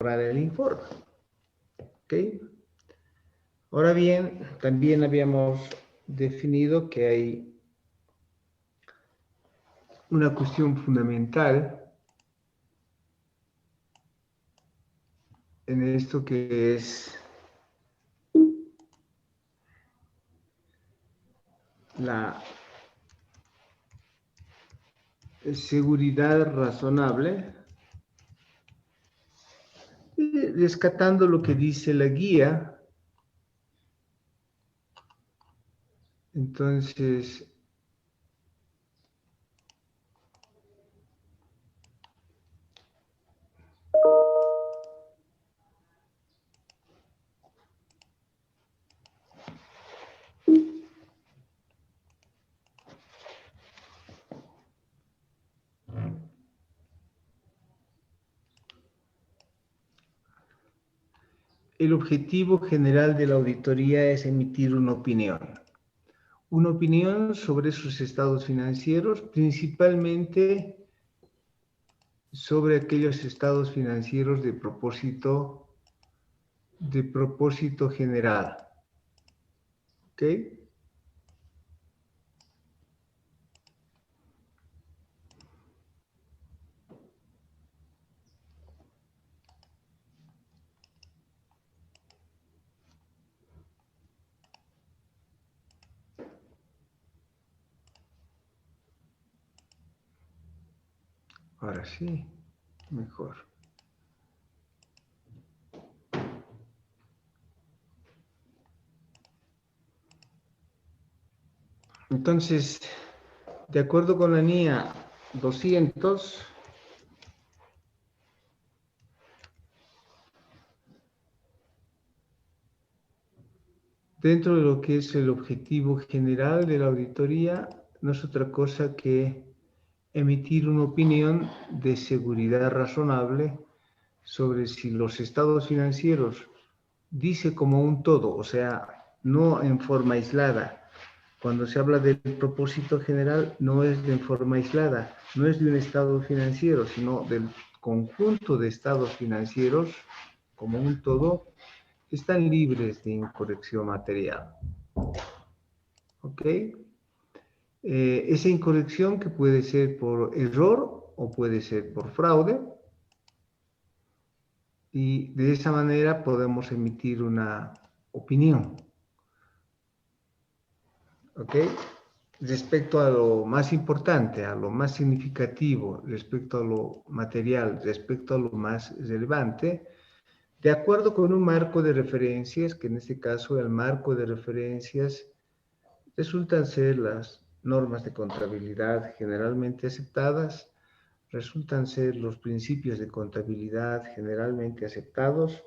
elaborar el informe. ¿Ok? Ahora bien, también habíamos definido que hay una cuestión fundamental en esto que es la seguridad razonable, y rescatando lo que dice la guía. Entonces, el objetivo general de la auditoría es emitir una opinión. Una opinión sobre sus estados financieros, principalmente sobre aquellos estados financieros de propósito general. ¿Ok? Ahora sí, mejor. Entonces, de acuerdo con la NIA 200, dentro de lo que es el objetivo general de la auditoría, no es otra cosa que emitir una opinión de seguridad razonable sobre si los estados financieros, dice como un todo, o sea, no en forma aislada. Cuando se habla del propósito general, no es de forma aislada, no es de un estado financiero, sino del conjunto de estados financieros como un todo, están libres de incorrección material. ¿Ok? Esa incorrección que puede ser por error o puede ser por fraude, y de esa manera podemos emitir una opinión. ¿Ok? Respecto a lo más importante, a lo más significativo, respecto a lo material, respecto a lo más relevante, de acuerdo con un marco de referencias, que en este caso el marco de referencias resultan ser las normas de contabilidad generalmente aceptadas, resultan ser los principios de contabilidad generalmente aceptados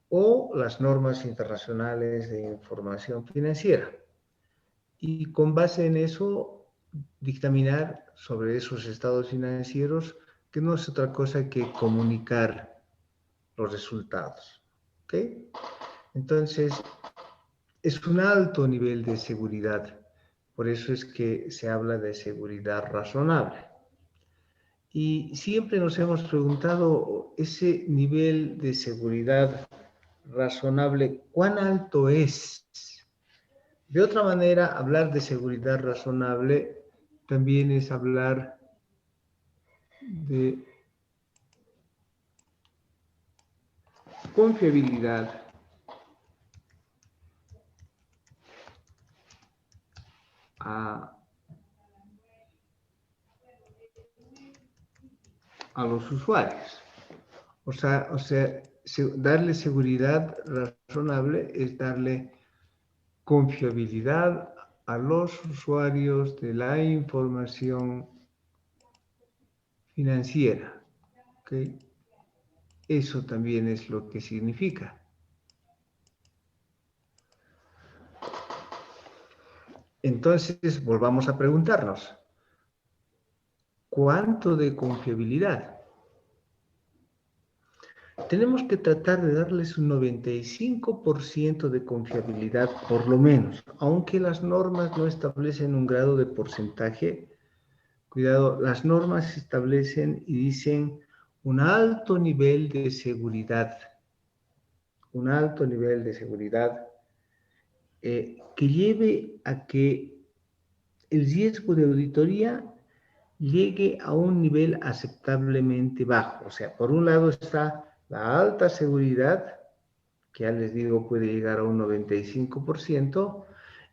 o las normas internacionales de información financiera. Y con base en eso, dictaminar sobre esos estados financieros, que no es otra cosa que comunicar los resultados. ¿Ok? Entonces, es un alto nivel de seguridad. Por eso es que se habla de seguridad razonable. Y siempre nos hemos preguntado ese nivel de seguridad razonable, ¿cuán alto es? De otra manera, hablar de seguridad razonable también es hablar de confiabilidad a los usuarios. O sea, darle seguridad razonable es darle confiabilidad a los usuarios de la información financiera. ¿Okay? Eso también es lo que significa. Entonces, volvamos a preguntarnos, ¿cuánto de confiabilidad? Tenemos que tratar de darles un 95% de confiabilidad, por lo menos, aunque las normas no establecen un grado de porcentaje. Cuidado, las normas establecen y dicen un alto nivel de seguridad, un alto nivel de seguridad que lleve a que el riesgo de auditoría llegue a un nivel aceptablemente bajo. O sea, por un lado está la alta seguridad, que ya les digo puede llegar a un 95%,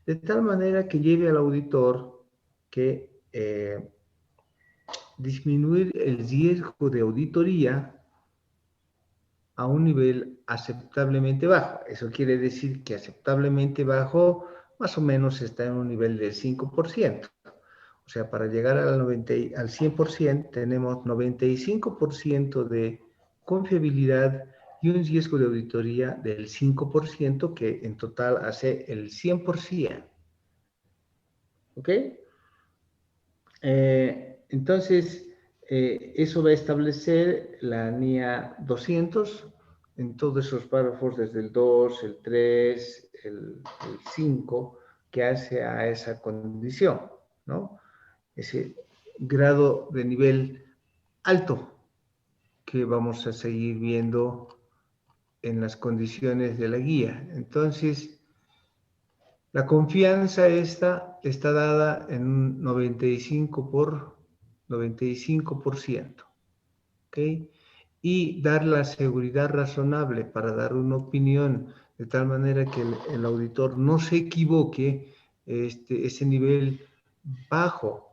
de tal manera que lleve al auditor que disminuir el riesgo de auditoría a un nivel aceptablemente bajo. Eso quiere decir que aceptablemente bajo más o menos está en un nivel del 5%. O sea, para llegar al 100% tenemos 95% de confiabilidad y un riesgo de auditoría del 5% que en total hace el 100%. ¿Ok? Entonces, eso va a establecer la NIA 200 en todos esos párrafos, desde el 2, el 3, el 5, que hace a esa condición, ¿no? Ese grado de nivel alto que vamos a seguir viendo en las condiciones de la guía. Entonces, la confianza esta está dada en un 95%, ¿ok? Y dar la seguridad razonable para dar una opinión de tal manera que el auditor no se equivoque, ese nivel bajo,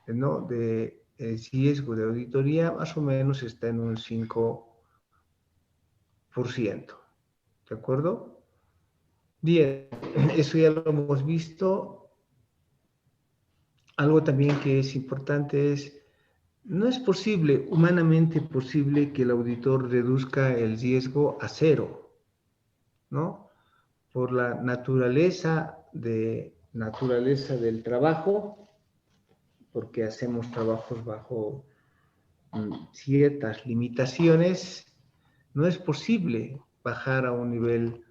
¿no? de riesgo de auditoría más o menos está en un 5%, ¿de acuerdo? Bien, eso ya lo hemos visto. Algo también que es importante es, no es posible, humanamente posible, que el auditor reduzca el riesgo a cero, ¿no? Por la naturaleza del trabajo, porque hacemos trabajos bajo ciertas limitaciones, no es posible bajar a un nivel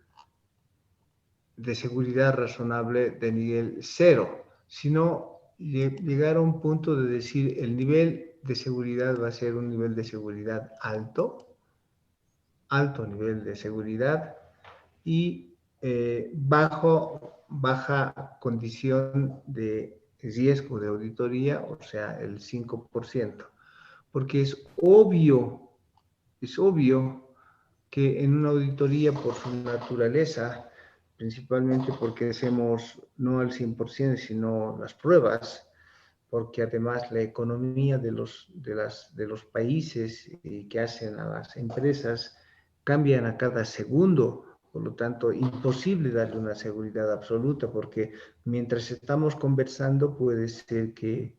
de seguridad razonable de nivel cero, sino llegar a un punto de decir el nivel de seguridad va a ser un nivel de seguridad alto nivel de seguridad y baja condición de riesgo de auditoría, o sea, el 5%, porque es obvio que en una auditoría por su naturaleza, principalmente porque hacemos no al 100%, sino las pruebas, porque además la economía de los países que hacen a las empresas cambian a cada segundo, por lo tanto, imposible darle una seguridad absoluta, porque mientras estamos conversando puede ser que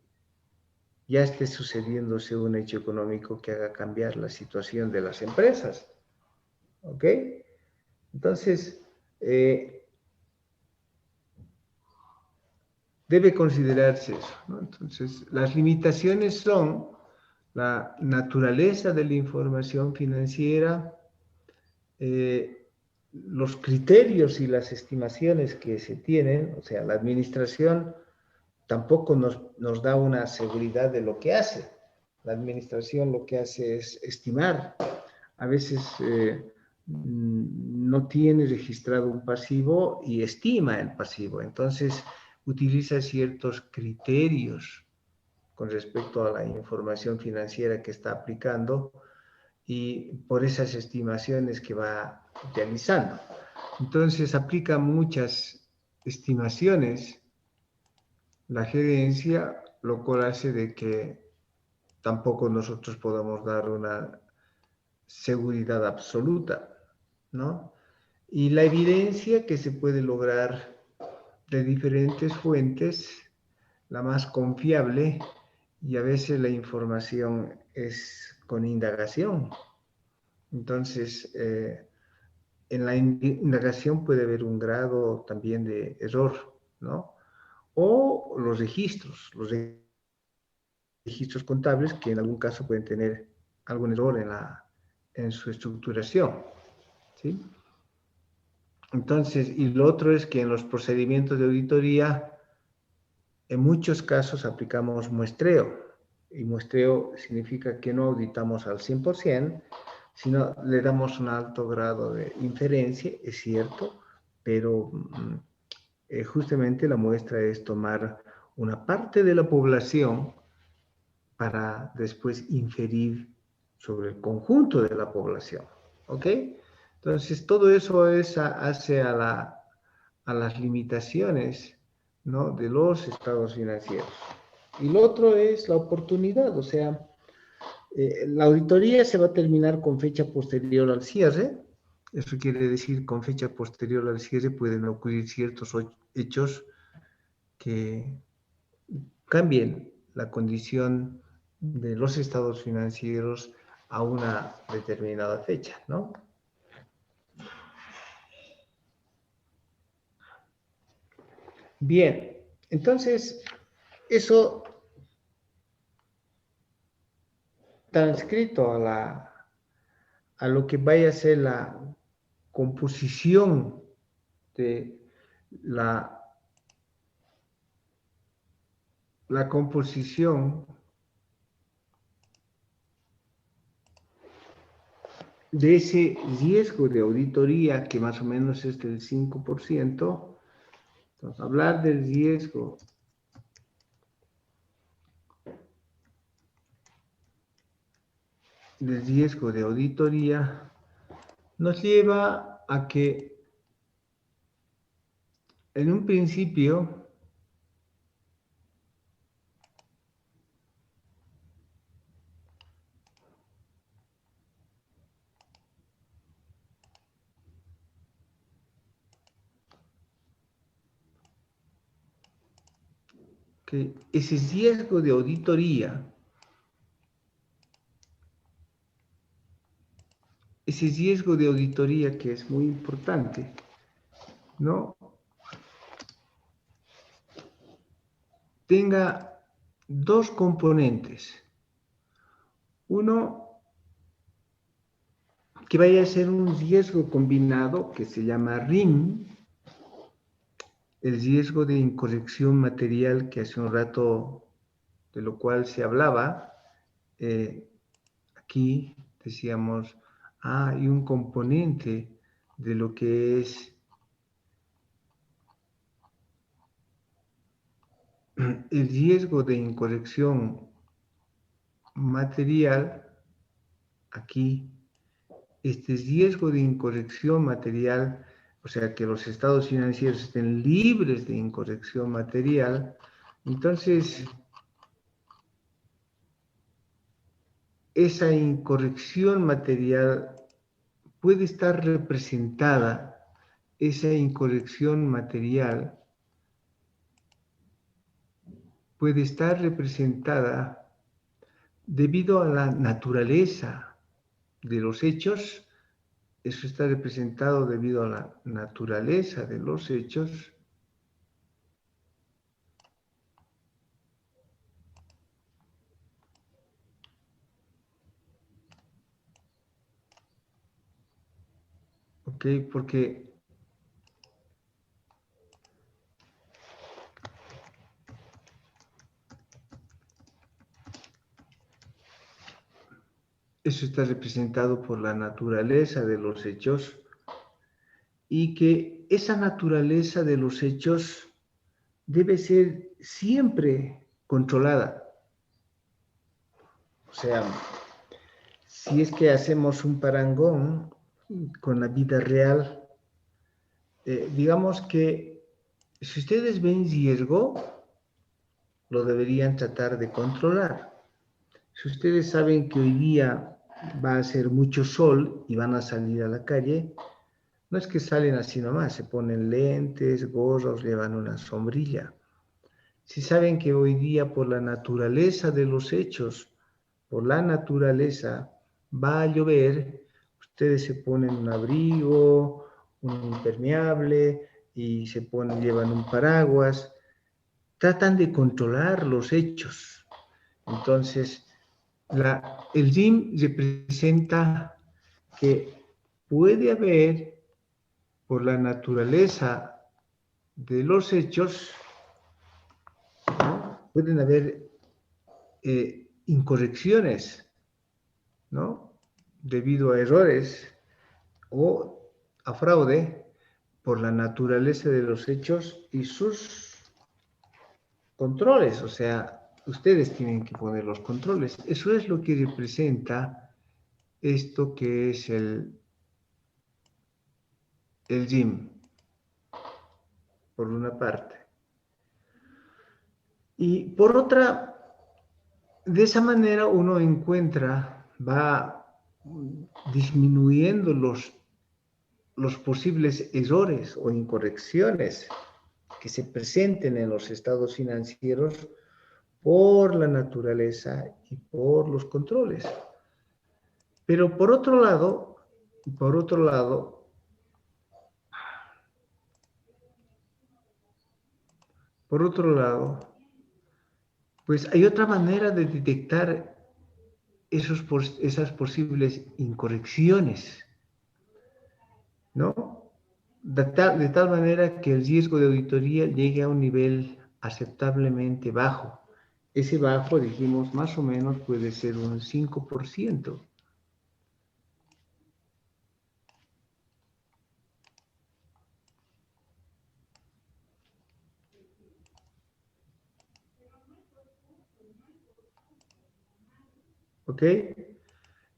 ya esté sucediéndose un hecho económico que haga cambiar la situación de las empresas. ¿Ok? Entonces, debe considerarse eso, ¿no? Entonces, las limitaciones son la naturaleza de la información financiera, los criterios y las estimaciones que se tienen, o sea, la administración tampoco nos da una seguridad de lo que hace. La administración lo que hace es estimar. A veces no tiene registrado un pasivo y estima el pasivo. Entonces, utiliza ciertos criterios con respecto a la información financiera que está aplicando y por esas estimaciones que va realizando. Entonces, aplica muchas estimaciones la gerencia, lo cual hace de que tampoco nosotros podamos dar una seguridad absoluta, ¿no? Y la evidencia que se puede lograr de diferentes fuentes, la más confiable, y a veces la información es con indagación. Entonces, en la indagación puede haber un grado también de error, ¿no? O los registros contables que en algún caso pueden tener algún error en su estructuración, ¿sí? Entonces, y lo otro es que en los procedimientos de auditoría, en muchos casos aplicamos muestreo. Y muestreo significa que no auditamos al 100%, sino le damos un alto grado de inferencia, es cierto, pero justamente la muestra es tomar una parte de la población para después inferir sobre el conjunto de la población. ¿Ok? Entonces, todo eso hace a las limitaciones, ¿no?, de los estados financieros. Y lo otro es la oportunidad, o sea, la auditoría se va a terminar con fecha posterior al cierre. Eso quiere decir, con fecha posterior al cierre pueden ocurrir ciertos hechos que cambien la condición de los estados financieros a una determinada fecha, ¿no? Bien, entonces, eso transcrito a lo que vaya a ser la composición de la composición de ese riesgo de auditoría, que más o menos es del 5%. Entonces, hablar del riesgo de auditoría nos lleva a que en un principio que ese riesgo de auditoría, que es muy importante, ¿no?, tenga dos componentes. Uno, que vaya a ser un riesgo combinado que se llama RIM, el riesgo de incorrección material que hace un rato de lo cual se hablaba. Aquí decíamos, hay un componente de lo que es el riesgo de incorrección material. Aquí, este riesgo de incorrección material, o sea, que los estados financieros estén libres de incorrección material. Entonces, esa incorrección material puede estar representada, debido a la naturaleza de los hechos. Eso está representado debido a la naturaleza de los hechos. ¿Ok? Porque eso está representado por la naturaleza de los hechos, y que esa naturaleza de los hechos debe ser siempre controlada. O sea, si es que hacemos un parangón con la vida real, digamos que si ustedes ven riesgo, lo deberían tratar de controlar. Si ustedes saben que hoy día va a hacer mucho sol y van a salir a la calle, no es que salen así nomás, se ponen lentes, gorros, llevan una sombrilla. Si saben que hoy día, por la naturaleza de los hechos, por la naturaleza, va a llover, ustedes se ponen un abrigo, un impermeable y llevan un paraguas, tratan de controlar los hechos. Entonces, el RIM representa que puede haber, por la naturaleza de los hechos, ¿no?, pueden haber incorrecciones, ¿no? Debido a errores o a fraude por la naturaleza de los hechos y sus controles. O sea, ustedes tienen que poner los controles. Eso es lo que representa esto que es el gym, por una parte. Y por otra, de esa manera uno encuentra, va disminuyendo los posibles errores o incorrecciones que se presenten en los estados financieros por la naturaleza y por los controles. Pero por otro lado, pues hay otra manera de detectar esas posibles incorrecciones, ¿no? De tal manera que el riesgo de auditoría llegue a un nivel aceptablemente bajo. Ese bajo, dijimos, más o menos puede ser un 5%. ¿Ok?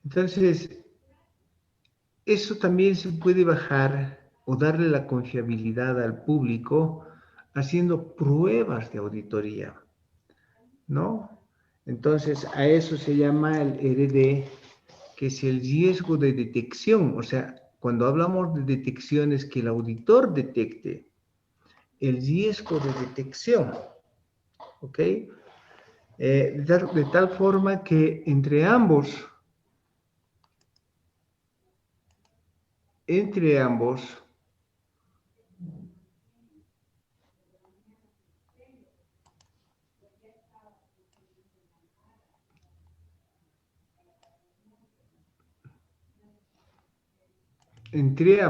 Entonces, eso también se puede bajar o darle la confiabilidad al público haciendo pruebas de auditoría, ¿no? Entonces, a eso se llama el RD, que es el riesgo de detección. O sea, cuando hablamos de detección es que el auditor detecte el riesgo de detección, ¿ok? De tal forma que entre ambos, entre ambos, entre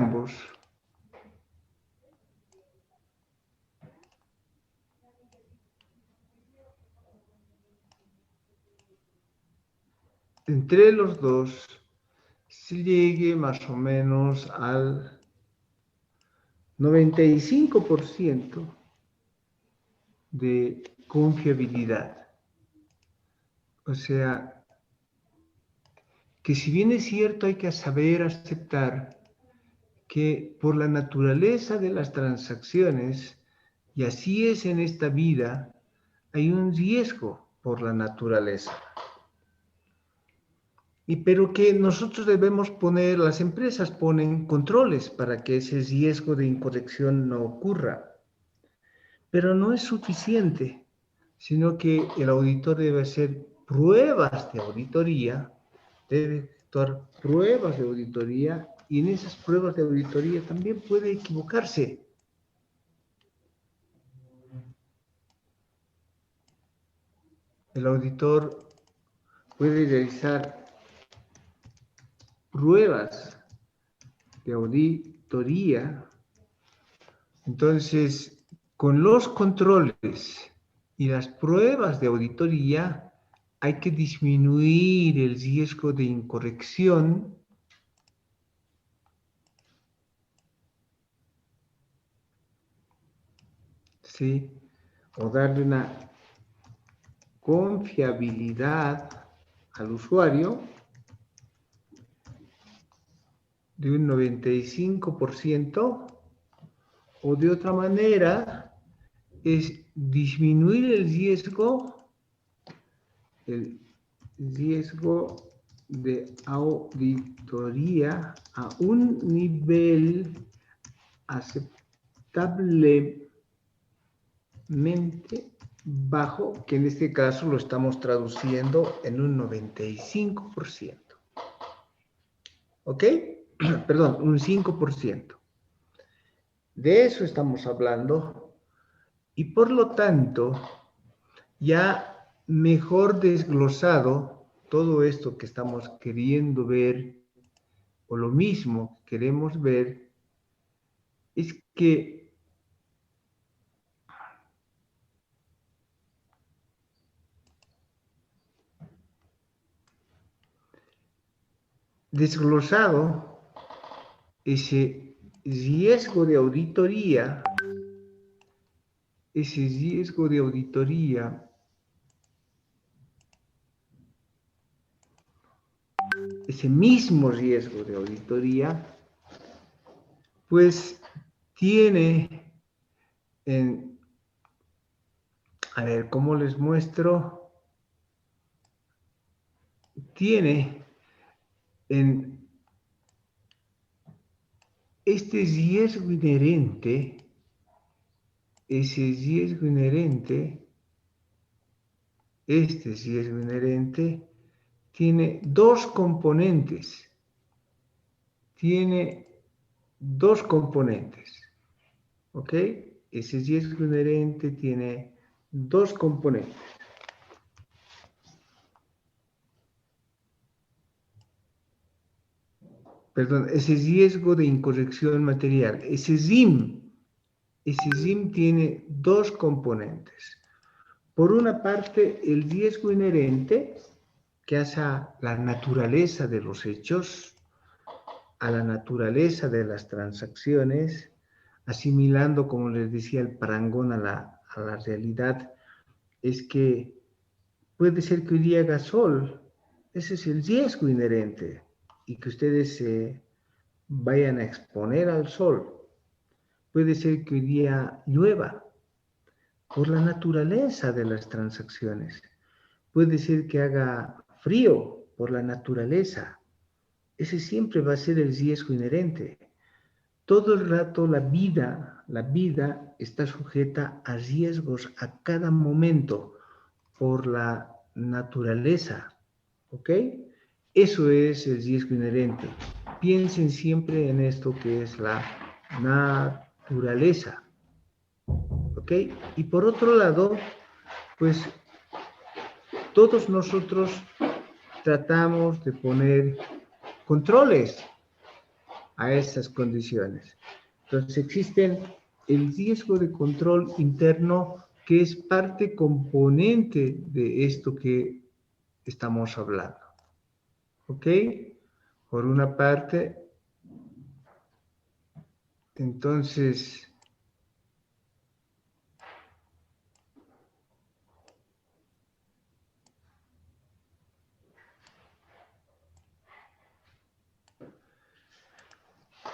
los dos, se llegue más o menos al 95% de confiabilidad. O sea, que si bien es cierto hay que saber aceptar que por la naturaleza de las transacciones, y así es en esta vida, hay un riesgo por la naturaleza. Pero que nosotros debemos poner, las empresas ponen controles para que ese riesgo de incorrección no ocurra. Pero no es suficiente, sino que el auditor debe hacer pruebas de auditoría, debe efectuar pruebas de auditoría y en esas pruebas de auditoría también puede equivocarse. El auditor puede realizar pruebas de auditoría. Entonces, con los controles y las pruebas de auditoría hay que disminuir el riesgo de incorrección, ¿sí? O darle una confiabilidad al usuario de un 95%, o de otra manera es disminuir el riesgo de auditoría a un nivel aceptablemente bajo, que en este caso lo estamos traduciendo en un 95%. ¿Ok? Perdón, un 5%. De eso estamos hablando y por lo tanto, ya mejor desglosado todo esto que estamos queriendo ver, o lo mismo que queremos ver, es que desglosado ese riesgo de auditoría, ese mismo riesgo de auditoría, pues tiene a ver, ¿cómo les muestro? Tiene en este riesgo inherente, ese riesgo inherente, este riesgo inherente, tiene dos componentes. ¿Ok? Ese riesgo inherente tiene dos componentes. Perdón, ese riesgo de incorrección material, ese RIM tiene dos componentes. Por una parte, el riesgo inherente, que hace a la naturaleza de los hechos, a la naturaleza de las transacciones, asimilando, como les decía, el parangón a la realidad, es que puede ser que hoy día haga sol, ese es el riesgo inherente, y que ustedes se vayan a exponer al sol. Puede ser que hoy día llueva, por la naturaleza de las transacciones. Puede ser que haga frío, por la naturaleza. Ese siempre va a ser el riesgo inherente. Todo el rato la vida está sujeta a riesgos a cada momento por la naturaleza, ¿ok? Eso es el riesgo inherente. Piensen siempre en esto que es la naturaleza, ¿ok? Y por otro lado, pues todos nosotros tratamos de poner controles a estas condiciones. Entonces existen el riesgo de control interno, que es parte componente de esto que estamos hablando. ¿Ok? Por una parte, entonces,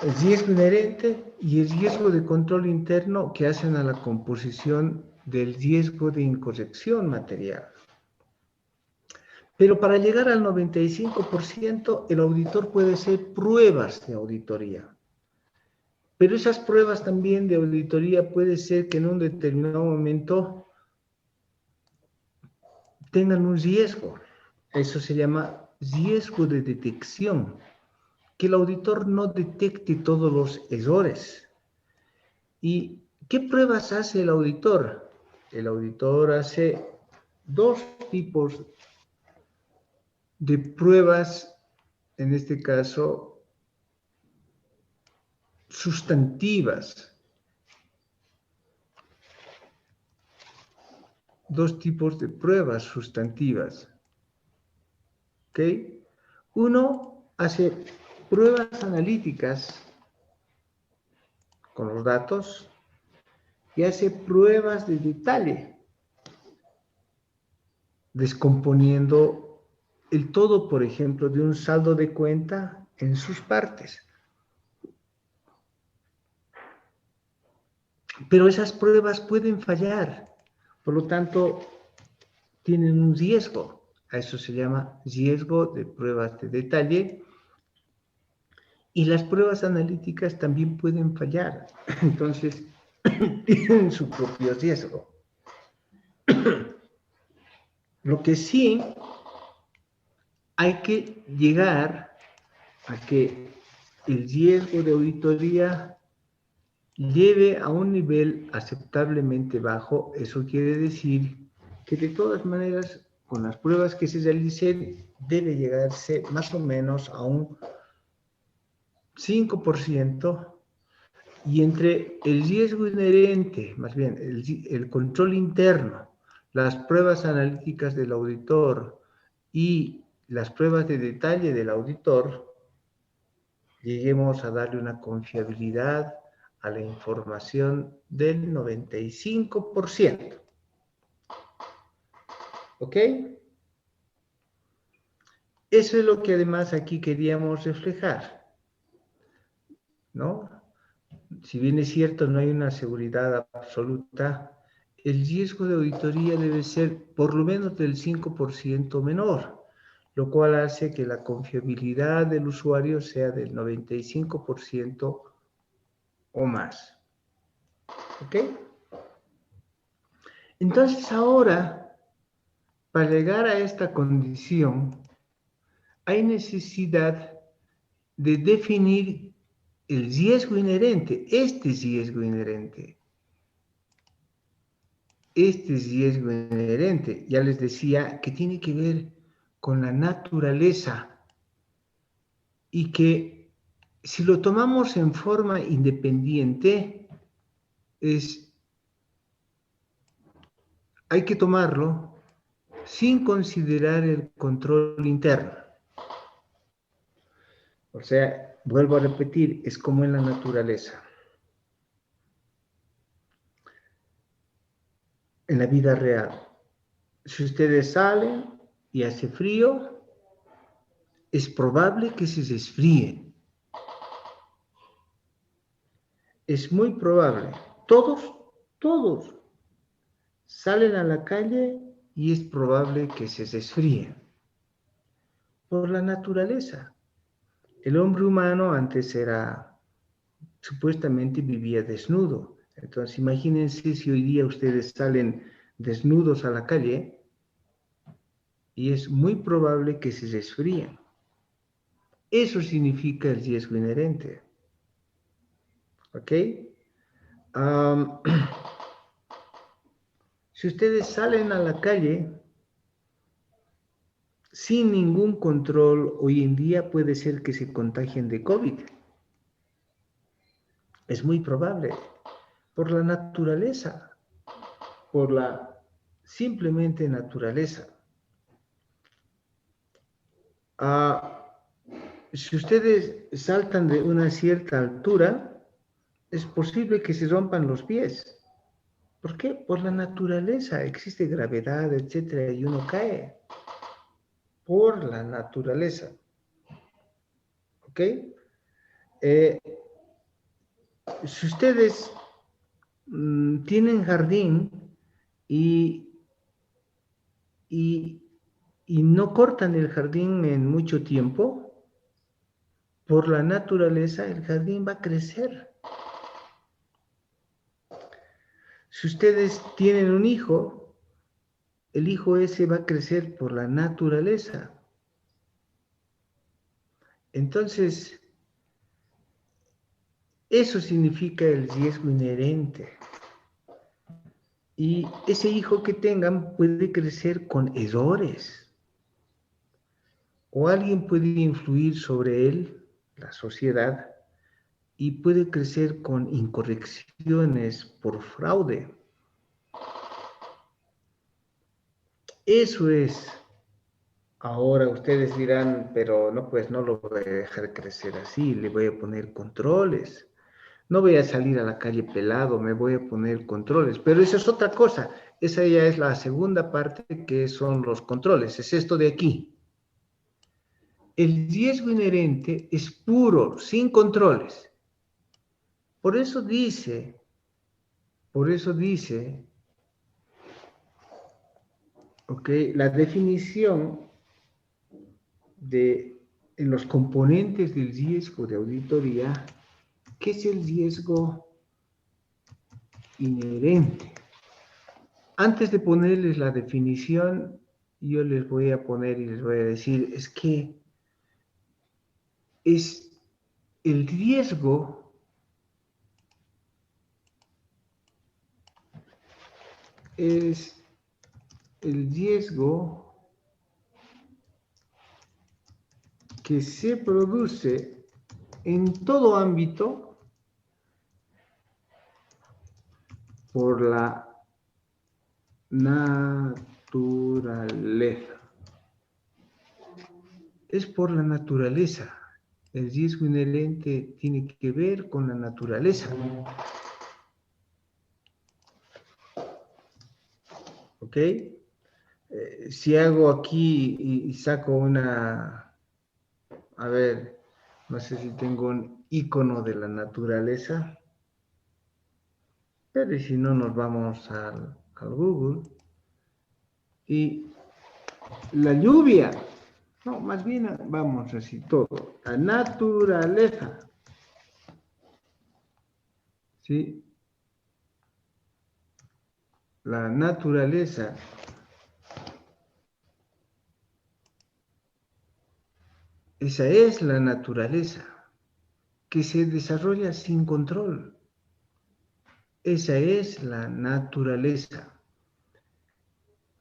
el riesgo inherente y el riesgo de control interno que hacen a la composición del riesgo de incorrección material. Pero para llegar al 95%, el auditor puede hacer pruebas de auditoría. Pero esas pruebas también de auditoría puede ser que en un determinado momento tengan un riesgo. Eso se llama riesgo de detección. Que el auditor no detecte todos los errores. ¿Y qué pruebas hace el auditor? El auditor hace dos tipos de pruebas, en este caso, sustantivas. Dos tipos de pruebas sustantivas. ¿Ok? Uno hace pruebas analíticas con los datos y hace pruebas de detalle, descomponiendo el todo, por ejemplo, de un saldo de cuenta en sus partes. Pero esas pruebas pueden fallar, por lo tanto, tienen un riesgo. A eso se llama riesgo de pruebas de detalle. Y las pruebas analíticas también pueden fallar. Entonces, tienen su propio riesgo. Lo que sí hay que llegar a que el riesgo de auditoría lleve a un nivel aceptablemente bajo. Eso quiere decir que de todas maneras, con las pruebas que se realicen, debe llegarse más o menos a un 5%, y entre el riesgo inherente, más bien el control interno, las pruebas analíticas del auditor y las pruebas de detalle del auditor, lleguemos a darle una confiabilidad a la información del 95%. ¿Ok? Eso es lo que además aquí queríamos reflejar, ¿no? Si bien es cierto, no hay una seguridad absoluta, el riesgo de auditoría debe ser por lo menos del 5% menor, lo cual hace que la confiabilidad del usuario sea del 95% o más. ¿Ok? Entonces ahora, para llegar a esta condición, hay necesidad de definir el riesgo inherente, este riesgo inherente. Este riesgo inherente, ya les decía, que tiene que ver con la naturaleza y que si lo tomamos en forma independiente, hay que tomarlo sin considerar el control interno. O sea, vuelvo a repetir, es como en la naturaleza. En la vida real, si ustedes salen y hace frío, es probable que se resfríen. Es muy probable. Todos salen a la calle y es probable que se resfríen. Por la naturaleza. El hombre humano antes supuestamente vivía desnudo. Entonces imagínense si hoy día ustedes salen desnudos a la calle y es muy probable que se resfríen. Eso significa el riesgo inherente. ¿Ok? Si ustedes salen a la calle sin ningún control, hoy en día puede ser que se contagien de COVID. Es muy probable, por la naturaleza, por la simplemente naturaleza. Si ustedes saltan de una cierta altura, es posible que se rompan los pies. ¿Por qué? Por la naturaleza, existe gravedad, etcétera, y uno cae. Por la naturaleza. ¿Ok? Si ustedes tienen jardín y no cortan el jardín en mucho tiempo, por la naturaleza el jardín va a crecer. Si ustedes tienen un hijo, el hijo ese va a crecer por la naturaleza. Entonces, eso significa el riesgo inherente. Y ese hijo que tengan puede crecer con errores. O alguien puede influir sobre él, la sociedad, y puede crecer con incorrecciones por fraude. Eso es. Ahora ustedes dirán, pero no, pues no lo voy a dejar crecer así, le voy a poner controles. No voy a salir a la calle pelado, me voy a poner controles. Pero eso es otra cosa. Esa ya es la segunda parte, que son los controles. Es esto de aquí. El riesgo inherente es puro, sin controles. Por eso dice, ok, la definición en los componentes del riesgo de auditoría, ¿qué es el riesgo inherente? Antes de ponerles la definición, yo les voy a poner y les voy a decir, es que es el riesgo que se produce en todo ámbito por la naturaleza. Es por la naturaleza. el riesgo inherente tiene que ver con la naturaleza. ¿Ok? Si hago aquí y saco una, a ver, no sé si tengo un icono de la naturaleza, pero si no nos vamos al Google y la lluvia, no, más bien vamos así todo, la naturaleza, ¿sí? La naturaleza. Esa es la naturaleza, que se desarrolla sin control. Esa es la naturaleza.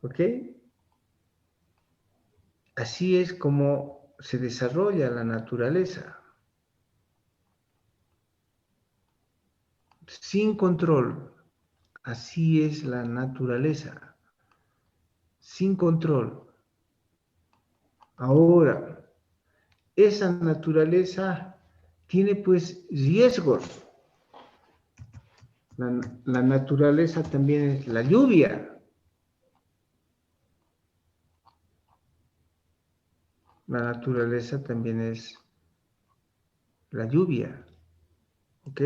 ¿Ok? Así es como se desarrolla la naturaleza. Sin control. Así es la naturaleza. Sin control. Ahora, esa naturaleza tiene pues riesgos. La naturaleza también es la lluvia. La naturaleza también es la lluvia. ¿Ok?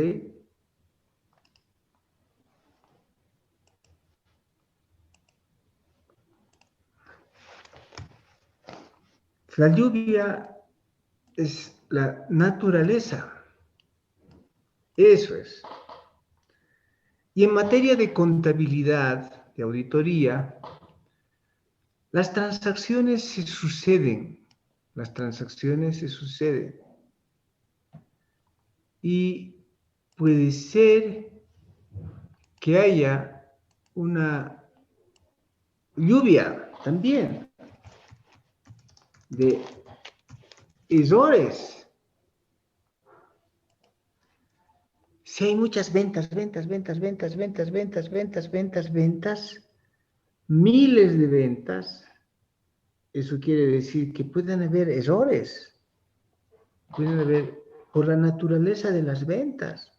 La lluvia es la naturaleza. Eso es. Y en materia de contabilidad, de auditoría, las transacciones se suceden. Las transacciones se suceden. Y puede ser que haya una lluvia también de errores. Si hay muchas ventas, miles de ventas, eso quiere decir que pueden haber errores, pueden haber por la naturaleza de las ventas.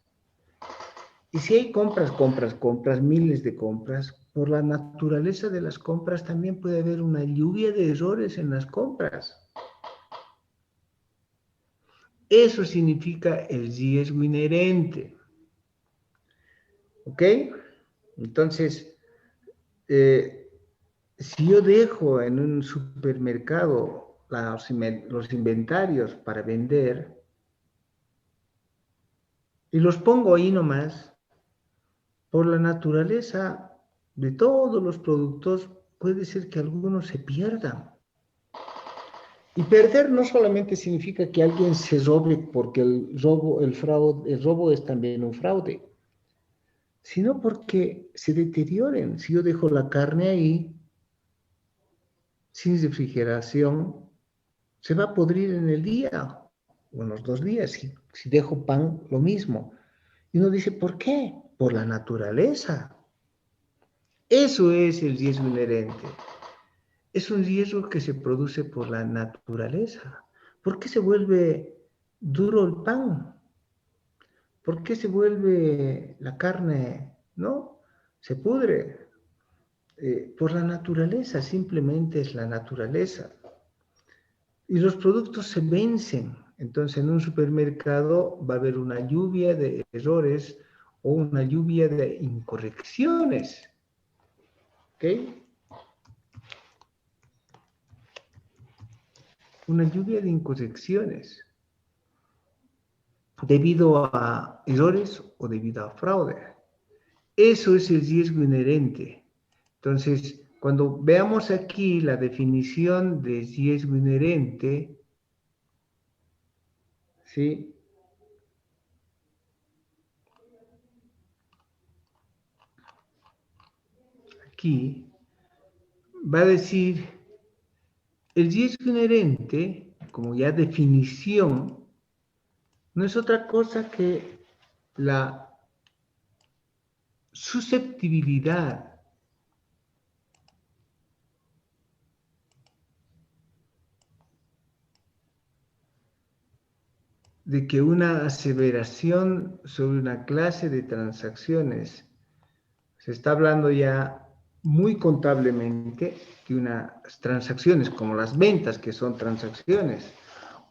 Y si hay compras, miles de compras, por la naturaleza de las compras también puede haber una lluvia de errores en las compras. Eso significa el riesgo inherente. ¿Ok? Entonces, si yo dejo en un supermercado los inventarios para vender y los pongo ahí nomás, por la naturaleza de todos los productos, puede ser que algunos se pierdan. Y perder no solamente significa que alguien se robe, porque el robo es también un fraude, sino porque se deterioren. Si yo dejo la carne ahí, sin refrigeración, se va a podrir en el día o en los 2 días. Si dejo pan, lo mismo. Y uno dice, ¿por qué? Por la naturaleza. Eso es el riesgo inherente. Es un riesgo que se produce por la naturaleza. ¿Por qué se vuelve duro el pan? ¿Por qué se vuelve la carne? ¿No? Se pudre. Por la naturaleza, simplemente es la naturaleza. Y los productos se vencen. Entonces, en un supermercado va a haber una lluvia de errores o una lluvia de incorrecciones. ¿Ok? Una lluvia de incorrecciones debido a errores o debido a fraude. Eso es el riesgo inherente. Entonces, cuando veamos aquí la definición de riesgo inherente, ¿sí? Aquí va a decir el riesgo inherente, como ya definición, no es otra cosa que la susceptibilidad de que una aseveración sobre una clase de transacciones, se está hablando ya muy contablemente de unas transacciones como las ventas, que son transacciones,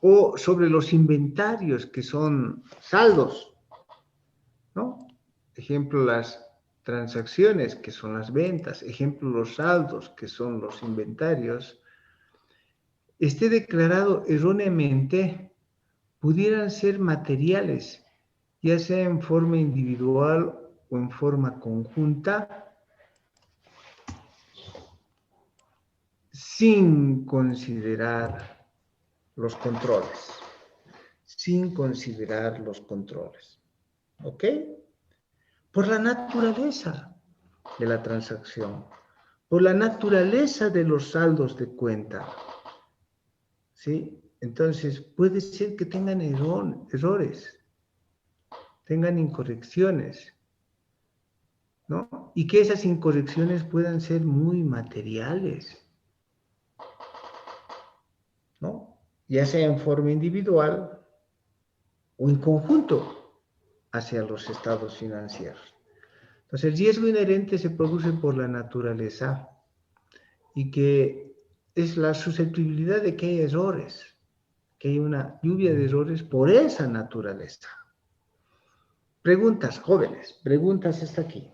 o sobre los inventarios, que son saldos, ¿no? Ejemplo, las transacciones, que son las ventas, ejemplo, los saldos, que son los inventarios, esté declarado erróneamente, pudieran ser materiales, ya sea en forma individual o en forma conjunta, sin considerar los controles, sin considerar los controles, ¿ok? Por la naturaleza de la transacción, por la naturaleza de los saldos de cuenta, ¿sí? Entonces, puede ser que tengan errores, tengan incorrecciones, ¿no? Y que esas incorrecciones puedan ser muy materiales, ¿no? Ya sea en forma individual o en conjunto hacia los estados financieros. Entonces, el riesgo inherente se produce por la naturaleza y que es la susceptibilidad de que haya errores, que haya una lluvia de errores por esa naturaleza. Preguntas, jóvenes, preguntas hasta aquí.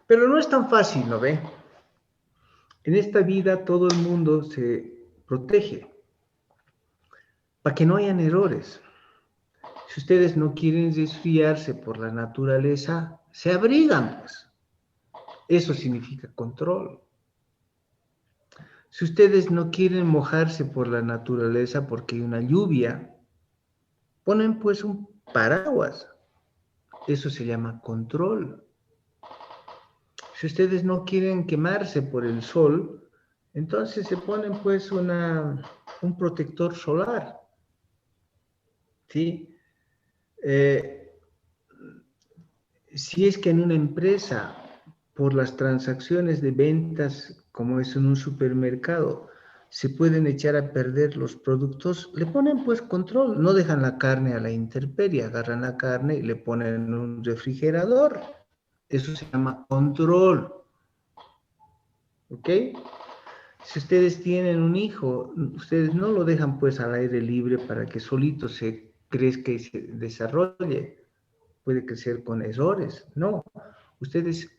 Pero no es tan fácil, ¿no ve? En esta vida todo el mundo se protege para que no hayan errores. Si ustedes no quieren desfiarse por la naturaleza, se abrigan, pues. Eso significa control. Si ustedes no quieren mojarse por la naturaleza porque hay una lluvia, ponen pues un paraguas. Eso se llama control. Si ustedes no quieren quemarse por el sol, entonces se ponen pues un protector solar. ¿Sí? Si es que en una empresa, por las transacciones de ventas, como es en un supermercado, se pueden echar a perder los productos, le ponen pues control, no dejan la carne a la intemperie, agarran la carne y le ponen en un refrigerador. Eso se llama control. ¿Ok? Si ustedes tienen un hijo, ustedes no lo dejan pues al aire libre para que solito se crezca y se desarrolle. Puede crecer con errores. No, ustedes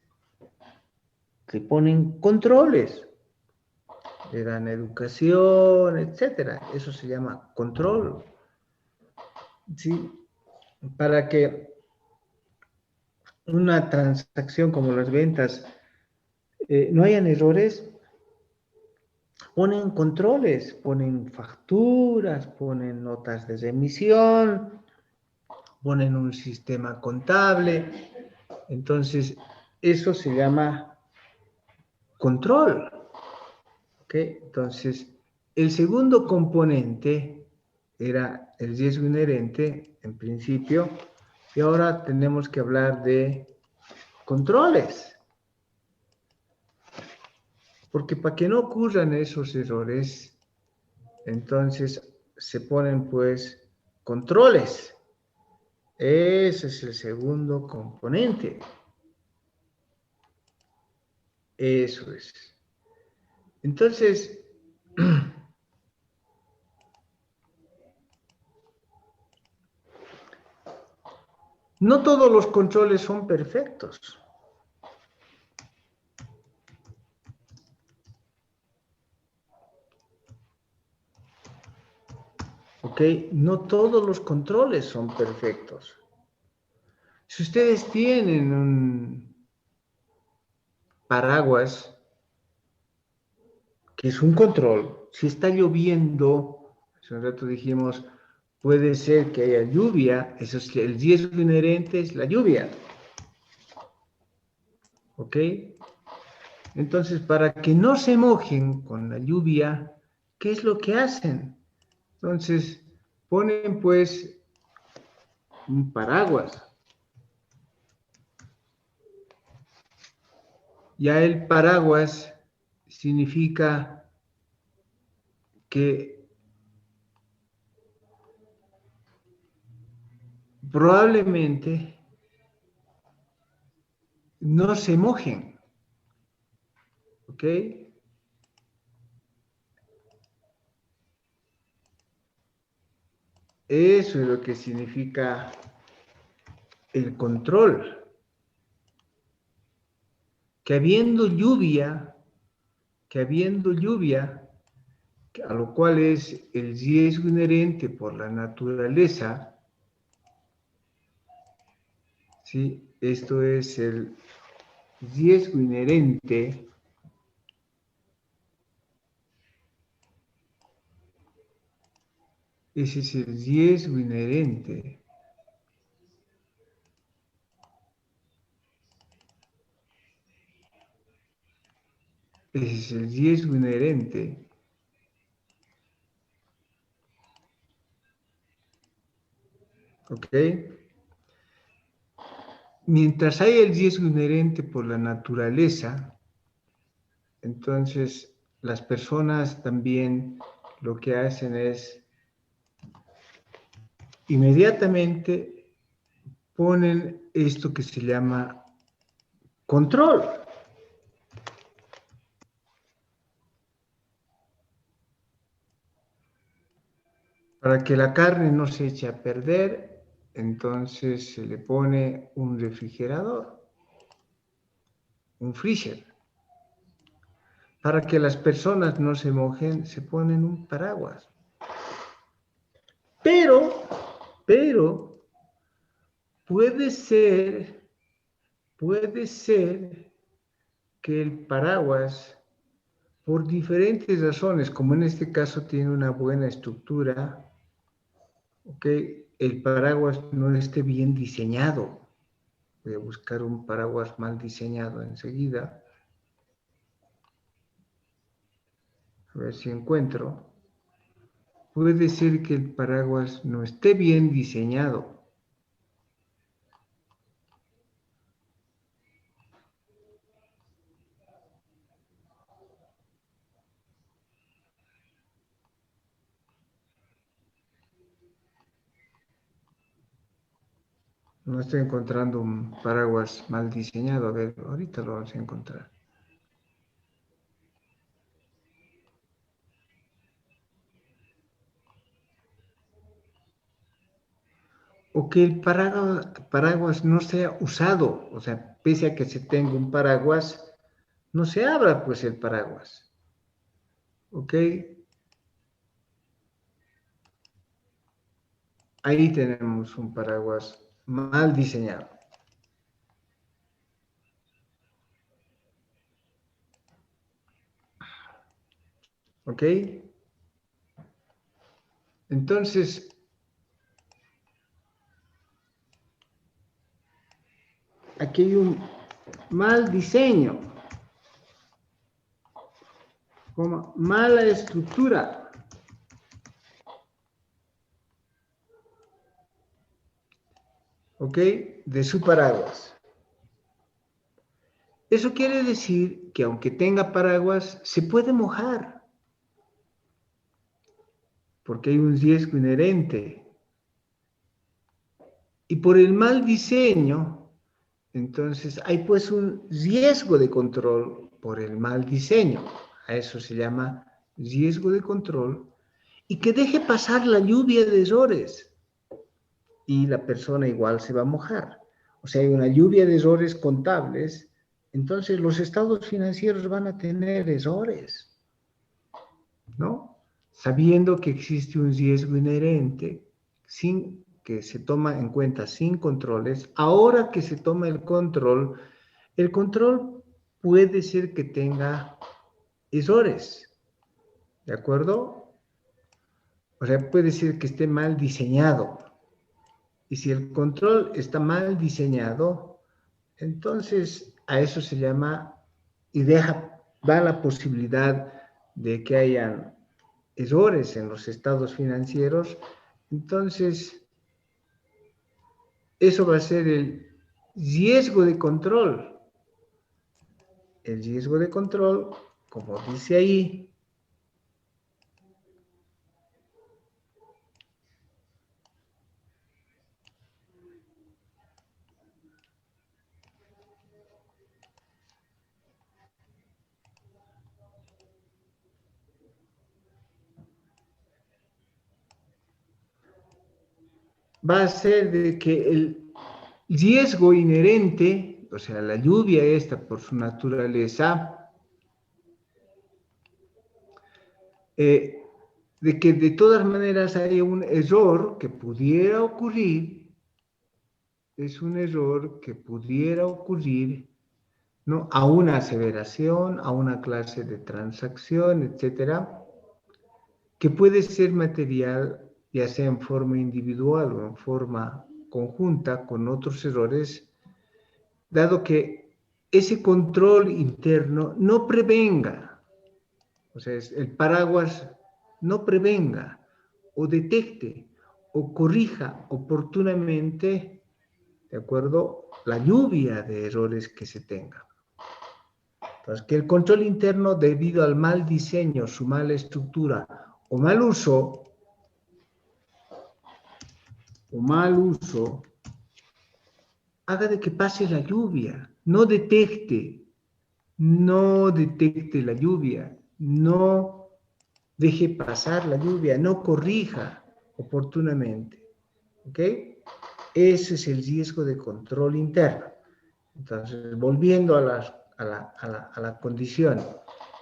le ponen controles, le dan educación, etcétera. Eso se llama control. ¿Sí? Para que una transacción como las ventas no hayan errores, ponen controles, ponen facturas, ponen notas de remisión, ponen un sistema contable. Entonces, eso se llama control. ¿Ok? Entonces, el segundo componente era el riesgo inherente, en principio, y ahora tenemos que hablar de controles. Porque para que no ocurran esos errores, entonces se ponen pues controles. Ese es el segundo componente. Eso es. Entonces, no todos los controles son perfectos. ¿Ok? No todos los controles son perfectos. Si ustedes tienen un paraguas, que es un control, si está lloviendo, hace un rato dijimos, puede ser que haya lluvia, eso es el riesgo inherente es la lluvia. ¿Ok? Entonces, para que no se mojen con la lluvia, ¿qué es lo que hacen? Entonces, ponen pues un paraguas. Ya el paraguas significa que probablemente no se mojen, ¿ok? Eso es lo que significa el control. Que habiendo lluvia, a lo cual es el riesgo inherente por la naturaleza, ¿sí? Esto es el riesgo inherente ese es el riesgo inherente ese es el riesgo inherente ¿ok? Mientras hay el riesgo inherente por la naturaleza, entonces las personas también lo que hacen es inmediatamente ponen esto que se llama control. Para que la carne no se eche a perder, entonces se le pone un refrigerador, un freezer. Para que las personas no se mojen, se ponen un paraguas. Pero, puede ser que el paraguas, por diferentes razones, como en este caso tiene una buena estructura, ¿okay? El paraguas no esté bien diseñado. Voy a buscar un paraguas mal diseñado enseguida. A ver si encuentro. Puede ser que el paraguas no esté bien diseñado. No estoy encontrando un paraguas mal diseñado. A ver, ahorita lo vamos a encontrar. O que el paraguas no sea usado. O sea, pese a que se tenga un paraguas, no se abra pues el paraguas. ¿Ok? Ahí tenemos un paraguas mal diseñado. ¿Ok? Entonces, aquí hay un mal diseño, como mala estructura. ¿Ok? De su paraguas. Eso quiere decir que aunque tenga paraguas, se puede mojar, porque hay un riesgo inherente. Y por el mal diseño, entonces hay pues un riesgo de control por el mal diseño. A eso se llama riesgo de control. Y que deje pasar la lluvia de errores. Y la persona igual se va a mojar. O sea, hay una lluvia de errores contables, entonces los estados financieros van a tener errores, ¿no? Sabiendo que existe un riesgo inherente, sin que se toma en cuenta sin controles. Ahora que se toma el control puede ser que tenga errores, ¿de acuerdo? O sea, puede ser que esté mal diseñado. Y si el control está mal diseñado, entonces a eso se llama y da la posibilidad de que hayan errores en los estados financieros Entonces, eso va a ser el riesgo de control. El riesgo de control, como dice ahí, va a ser de que el riesgo inherente, o sea, la lluvia esta por su naturaleza, de que de todas maneras hay un error que pudiera ocurrir, es un error que pudiera ocurrir, ¿no? A una aseveración, a una clase de transacción, etcétera, que puede ser material, ya sea en forma individual o en forma conjunta con otros errores, dado que ese control interno no prevenga, o sea, el paraguas no prevenga o detecte o corrija oportunamente, ¿de acuerdo?, la lluvia de errores que se tenga. Entonces, que el control interno, debido al mal diseño, su mala estructura o mal uso, haga de que pase la lluvia, no detecte la lluvia, no deje pasar la lluvia, no corrija oportunamente. ¿Ok? Ese es el riesgo de control interno. Entonces, volviendo a la condición,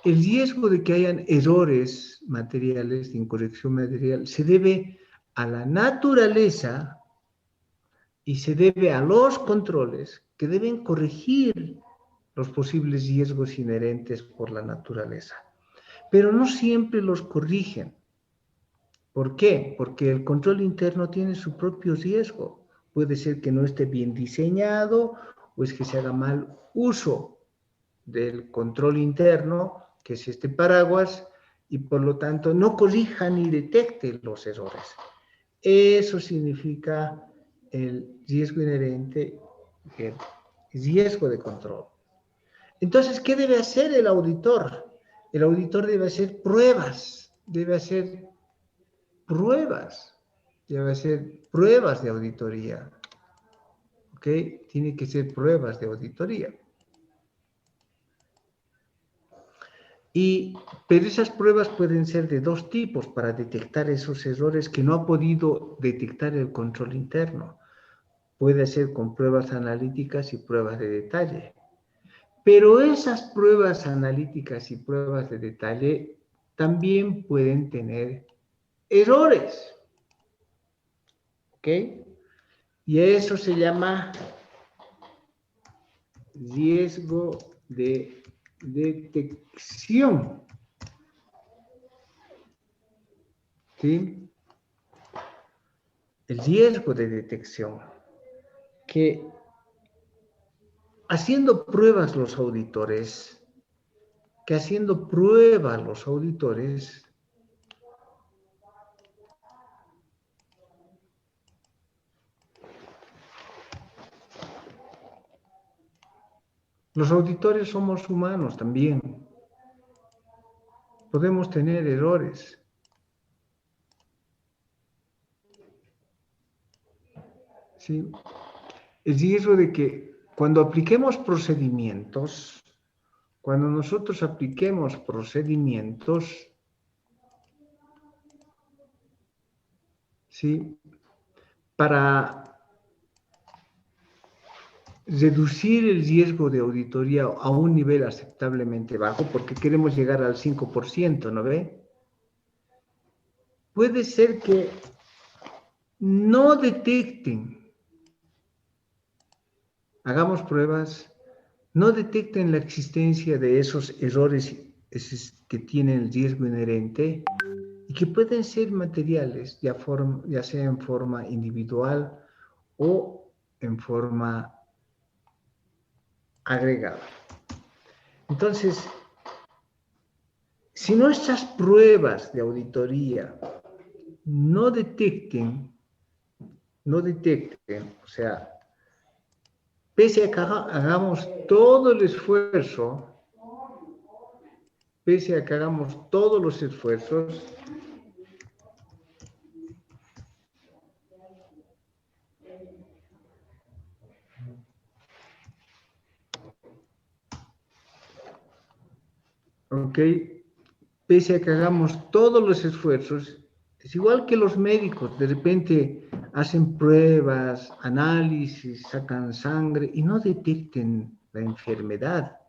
el riesgo de que hayan errores materiales, de incorrección material, se debe a la naturaleza y se debe a los controles que deben corregir los posibles riesgos inherentes por la naturaleza. Pero no siempre los corrigen. ¿Por qué? Porque el control interno tiene su propio riesgo. Puede ser que no esté bien diseñado o es que se haga mal uso del control interno, que es este paraguas, y por lo tanto no corrija ni detecte los errores. Eso significa el riesgo inherente, el riesgo de control. Entonces, ¿qué debe hacer el auditor? El auditor debe hacer pruebas, debe hacer pruebas de auditoría. ¿Ok? Tiene que ser pruebas de auditoría. Pero esas pruebas pueden ser de dos tipos para detectar esos errores que no ha podido detectar el control interno. Puede ser con pruebas analíticas y pruebas de detalle. Pero esas pruebas analíticas y pruebas de detalle también pueden tener errores. ¿Ok? Y eso se llama riesgo de detección. ¿Sí? El riesgo de detección. Que haciendo pruebas los auditores, los auditores somos humanos también. Podemos tener errores. ¿Sí? El riesgo de que cuando nosotros apliquemos procedimientos, ¿sí?, para reducir el riesgo de auditoría a un nivel aceptablemente bajo, porque queremos llegar al 5%, ¿no ve? Puede ser que no detecten, hagamos pruebas, no detecten la existencia de esos errores que tienen el riesgo inherente y que pueden ser materiales, ya sea en forma individual o en forma agregada. Entonces, si nuestras pruebas de auditoría no detecten, o sea, pese a que hagamos todo el esfuerzo, pese a que hagamos todos los esfuerzos, ¿ok? Pese a que hagamos todos los esfuerzos, es igual que los médicos, de repente hacen pruebas, análisis, sacan sangre y no detecten la enfermedad.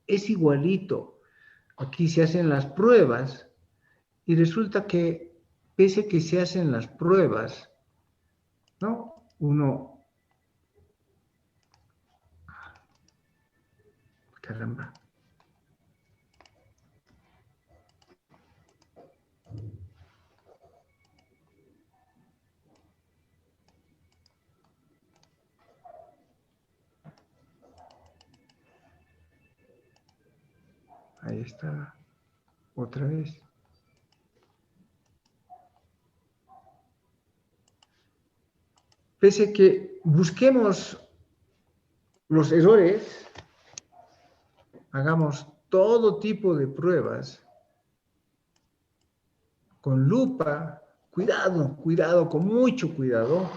Es igualito. Aquí se hacen las pruebas y resulta que, pese a que se hacen las pruebas, ¿no? Caramba. Ahí está, otra vez. Pese a que busquemos los errores, hagamos todo tipo de pruebas con lupa, cuidado, con mucho cuidado,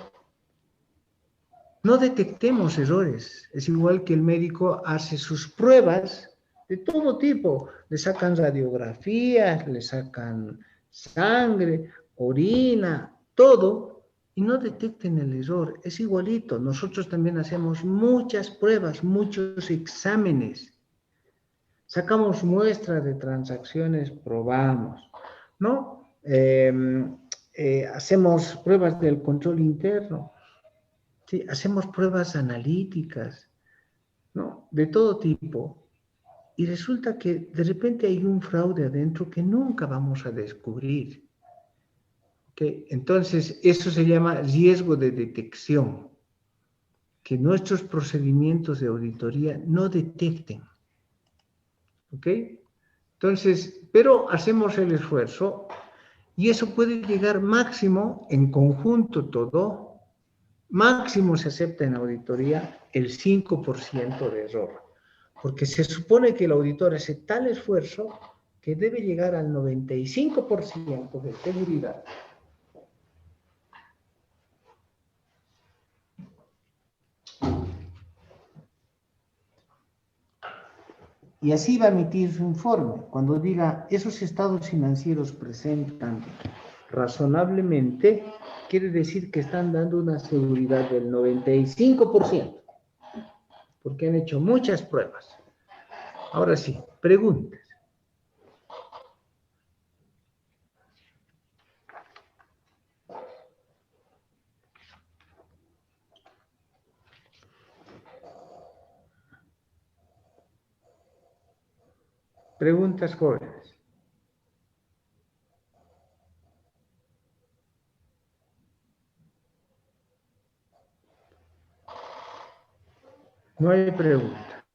no detectemos errores. Es igual que el médico hace sus pruebas de todo tipo. Le sacan radiografías, le sacan sangre, orina, todo, y no detecten el error. Es igualito. Nosotros también hacemos muchas pruebas, muchos exámenes. Sacamos muestras de transacciones, probamos, ¿no? Hacemos pruebas del control interno. Sí, hacemos pruebas analíticas, ¿no? De todo tipo. Y resulta que de repente hay un fraude adentro que nunca vamos a descubrir. ¿Okay? Entonces, eso se llama riesgo de detección, que nuestros procedimientos de auditoría no detecten. ¿Ok? Entonces, pero hacemos el esfuerzo y eso puede llegar máximo en conjunto todo. Máximo se acepta en auditoría el 5% de error, porque se supone que el auditor hace tal esfuerzo que debe llegar al 95% de seguridad. Y así va a emitir su informe. Cuando diga, esos estados financieros presentan razonablemente, quiere decir que están dando una seguridad del 95%, porque han hecho muchas pruebas. Ahora sí, preguntas. Preguntas, jóvenes. No hay pregunta.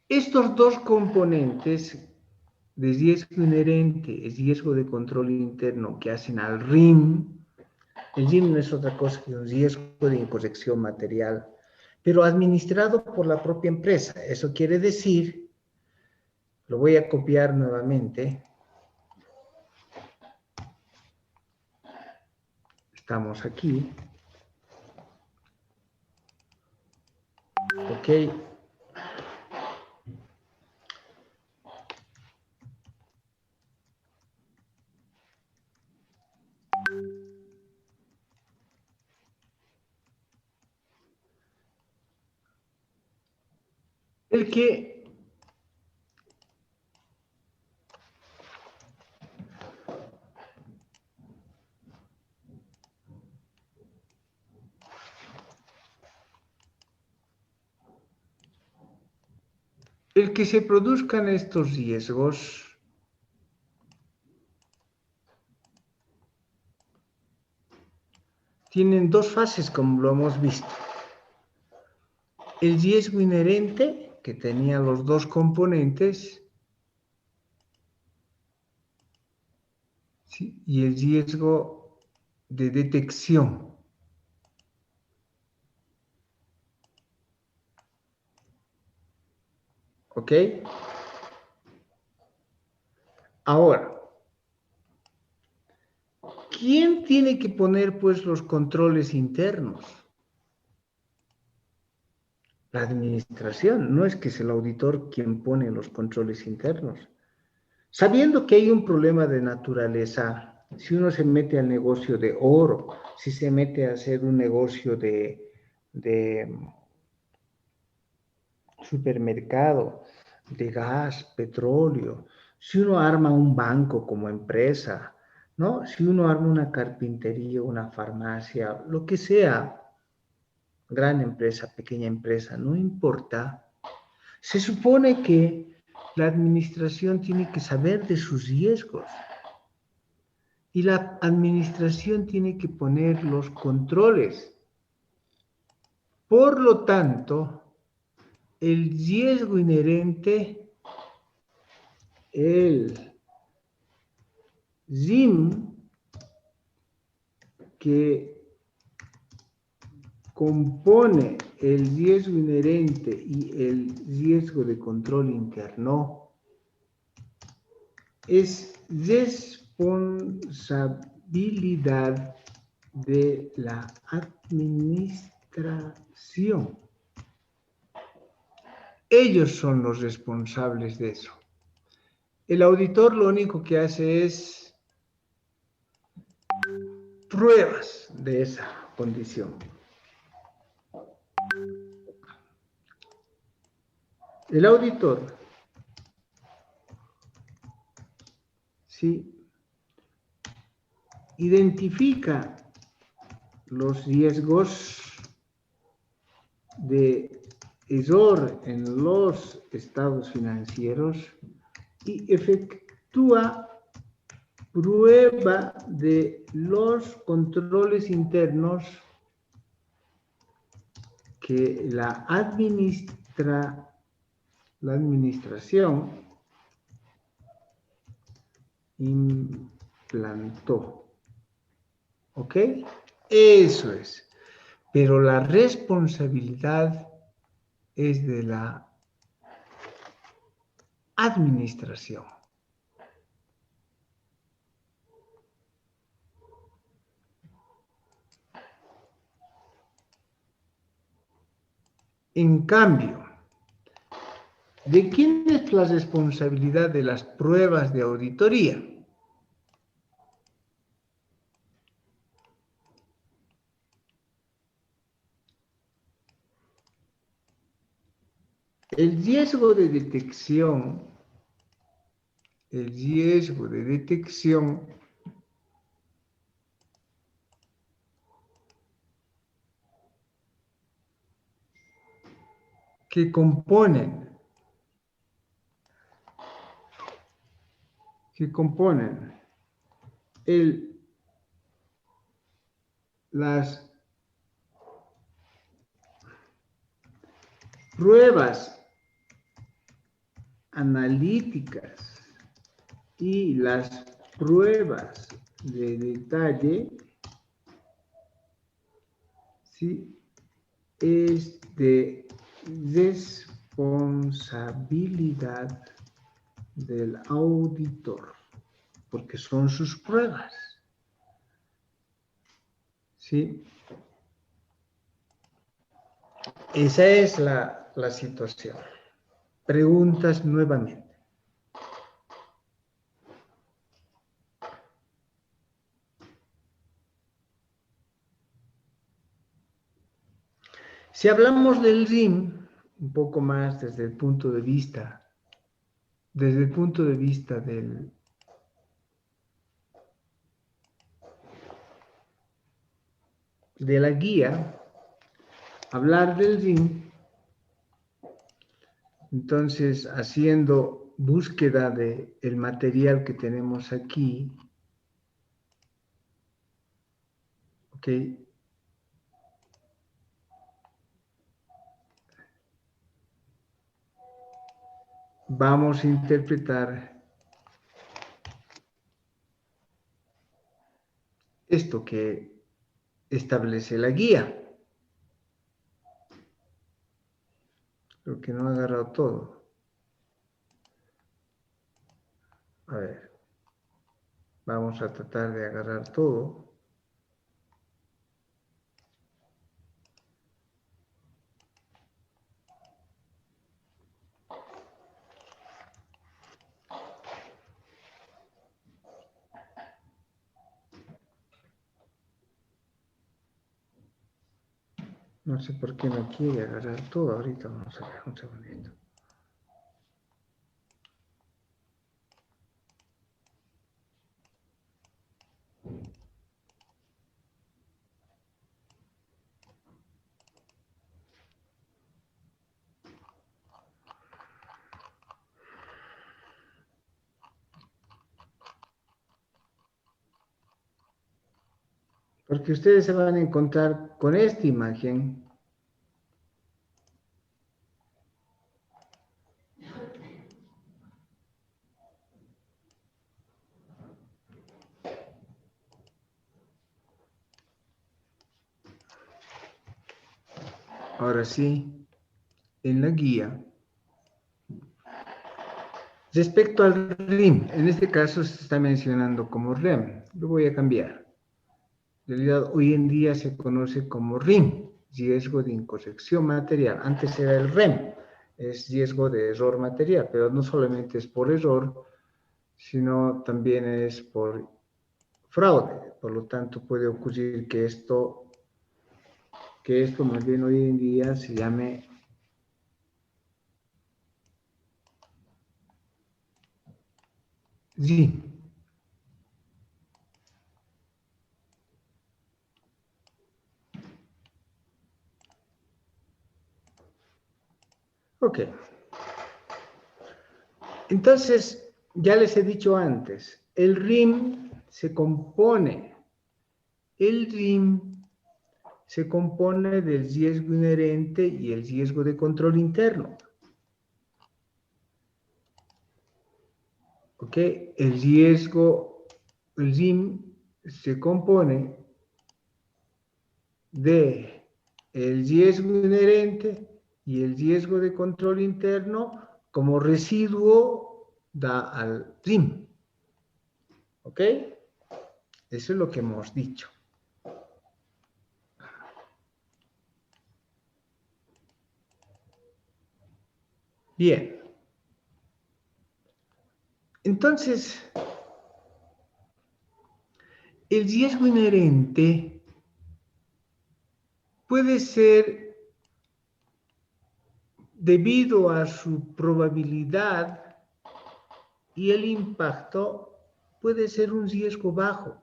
Estos dos componentes de riesgo inherente y riesgo de control interno que hacen al RIM, el RIM no es otra cosa que un riesgo de incorrección material, pero administrado por la propia empresa. Eso quiere decir, lo voy a copiar nuevamente. Estamos aquí. Ok. El que se produzcan estos riesgos tienen dos fases, como lo hemos visto. El riesgo inherente, que tenía los dos componentes, ¿sí? Y el riesgo de detección. ¿Ok? Ahora, ¿quién tiene que poner pues los controles internos? La administración, no es que es el auditor quien pone los controles internos. Sabiendo que hay un problema de naturaleza, si uno se mete al negocio de oro, si se mete a hacer un negocio de supermercado, de gas, petróleo, si uno arma un banco como empresa, ¿no? Si uno arma una carpintería, una farmacia, lo que sea, gran empresa, pequeña empresa, no importa. Se supone que la administración tiene que saber de sus riesgos y la administración tiene que poner los controles. Por lo tanto, el riesgo inherente, el RIM, que compone el riesgo inherente y el riesgo de control interno, es responsabilidad de la administración. Ellos son los responsables de eso. El auditor lo único que hace es pruebas de esa condición. El auditor, ¿sí?, identifica los riesgos de error en los estados financieros y efectúa prueba de los controles internos que la administración implantó. ¿Ok? Eso es. Pero la responsabilidad es de la administración. En cambio, ¿de quién es la responsabilidad de las pruebas de auditoría? El riesgo de detección, que componen las pruebas analíticas y las pruebas de detalle, ¿sí?, es de responsabilidad del auditor, porque son sus pruebas, ¿sí? Esa es la situación. Preguntas nuevamente. Si hablamos del RIM, un poco más desde el punto de vista, de la guía, hablar del RIM, entonces haciendo búsqueda del material que tenemos aquí, ¿ok? Vamos a interpretar esto que establece la guía. Creo que no ha agarrado todo. A ver, vamos a tratar de agarrar todo. No sé por qué no quiere agarrar todo. Ahorita vamos a ver un segundito. Porque ustedes se van a encontrar con esta imagen. Ahora sí, en la guía. Respecto al RIM, en este caso se está mencionando como REM. Lo voy a cambiar. En realidad, hoy en día se conoce como RIM, riesgo de incorrección material. Antes era el REM, es riesgo de error material, pero no solamente es por error, sino también es por fraude. Por lo tanto, puede ocurrir que esto más bien hoy en día se llame RIM. Ok. Entonces, ya les he dicho antes, el RIM se compone del riesgo inherente y el riesgo de control interno. ¿Ok? El RIM se compone de el riesgo inherente y el riesgo de control interno como residuo da al RIM. ¿Ok? Eso es lo que hemos dicho. Bien. Entonces, el riesgo inherente puede ser debido a su probabilidad y el impacto puede ser un riesgo bajo,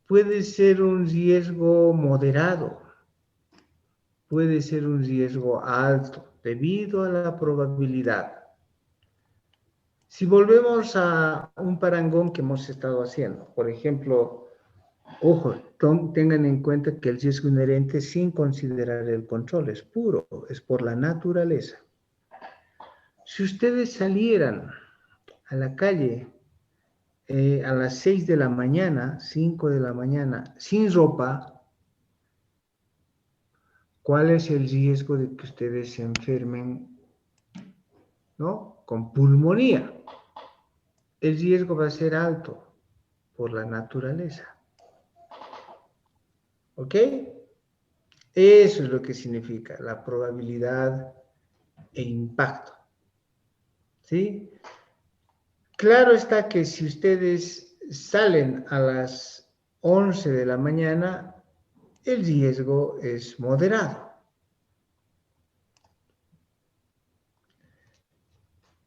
puede ser un riesgo moderado, puede ser un riesgo alto debido a la probabilidad. Si volvemos a un parangón que hemos estado haciendo, por ejemplo, ojo, tengan en cuenta que el riesgo inherente sin considerar el control es puro, es por la naturaleza. Si ustedes salieran a la calle a las 6 de la mañana, 5 de la mañana, sin ropa, ¿cuál es el riesgo de que ustedes se enfermen, ¿no? Con pulmonía? El riesgo va a ser alto por la naturaleza. ¿Ok? Eso es lo que significa la probabilidad e impacto. ¿Sí? Claro está que si ustedes salen a las 11 de la mañana, el riesgo es moderado,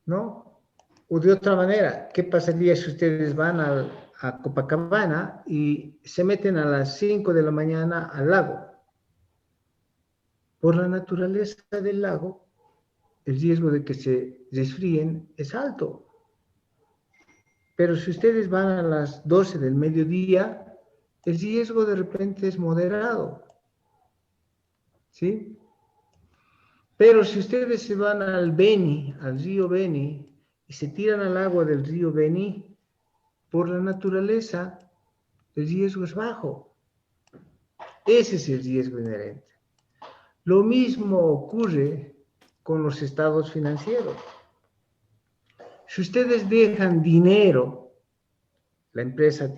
¿no? O de otra manera, ¿qué pasaría si ustedes van a Copacabana y se meten a las 5 de la mañana al lago? Por la naturaleza del lago, el riesgo de que se resfríen es alto. Pero si ustedes van a las 12 del mediodía, el riesgo de repente es moderado, ¿sí? Pero si ustedes se van al Beni, al río Beni, y se tiran al agua del río Beni, por la naturaleza, el riesgo es bajo. Ese es el riesgo inherente. Lo mismo ocurre con los estados financieros. Si ustedes dejan dinero, la empresa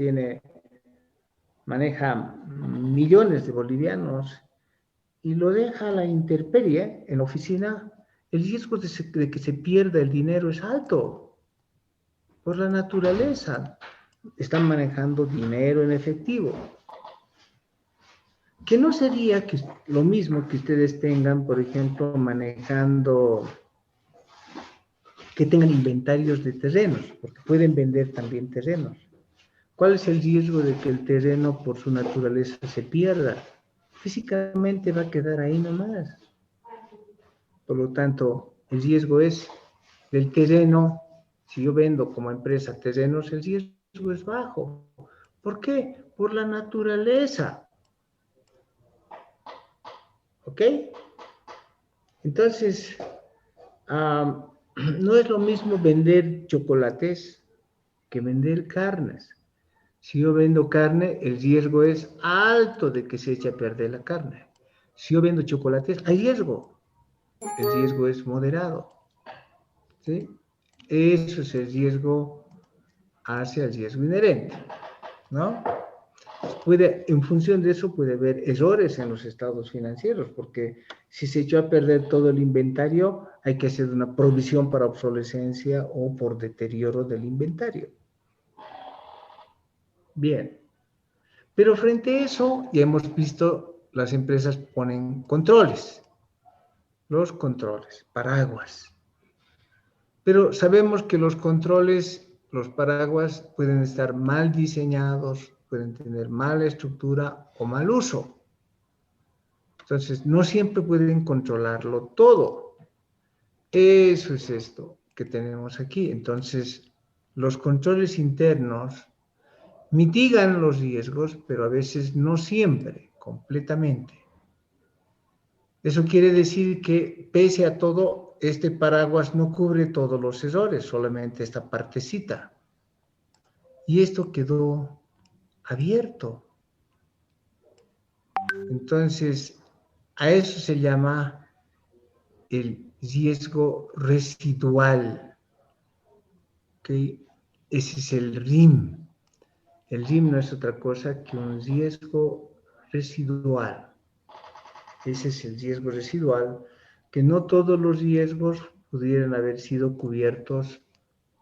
maneja millones de bolivianos y lo deja a la intemperie en la oficina, el riesgo de que se pierda el dinero es alto. Por la naturaleza, están manejando dinero en efectivo. Que no sería lo mismo que ustedes tengan, por ejemplo, que tengan inventarios de terrenos, porque pueden vender también terrenos. ¿Cuál es el riesgo de que el terreno por su naturaleza se pierda? Físicamente va a quedar ahí nomás. Por lo tanto, el riesgo es del terreno. Si yo vendo como empresa terrenos, el riesgo es bajo. ¿Por qué? Por la naturaleza. ¿Ok? Entonces, no es lo mismo vender chocolates que vender carnes. Si yo vendo carne, el riesgo es alto de que se eche a perder la carne. Si yo vendo chocolates, hay riesgo. El riesgo es moderado. ¿Sí? Eso es el riesgo hacia el riesgo inherente, ¿no? En función de eso puede haber errores en los estados financieros, porque si se echó a perder todo el inventario, hay que hacer una provisión para obsolescencia o por deterioro del inventario. Bien, pero frente a eso, ya hemos visto, las empresas ponen controles, los controles, paraguas. Pero sabemos que los controles, los paraguas, pueden estar mal diseñados, pueden tener mala estructura o mal uso. Entonces, no siempre pueden controlarlo todo. Eso es esto que tenemos aquí. Entonces, los controles internos mitigan los riesgos, pero a veces no siempre, completamente. Eso quiere decir que, pese a todo, este paraguas no cubre todos los errores, solamente esta partecita. Y esto quedó abierto. Entonces, a eso se llama el riesgo residual. ¿Okay? Ese es el RIM. El RIM no es otra cosa que un riesgo residual. Ese es el riesgo residual, que no todos los riesgos pudieran haber sido cubiertos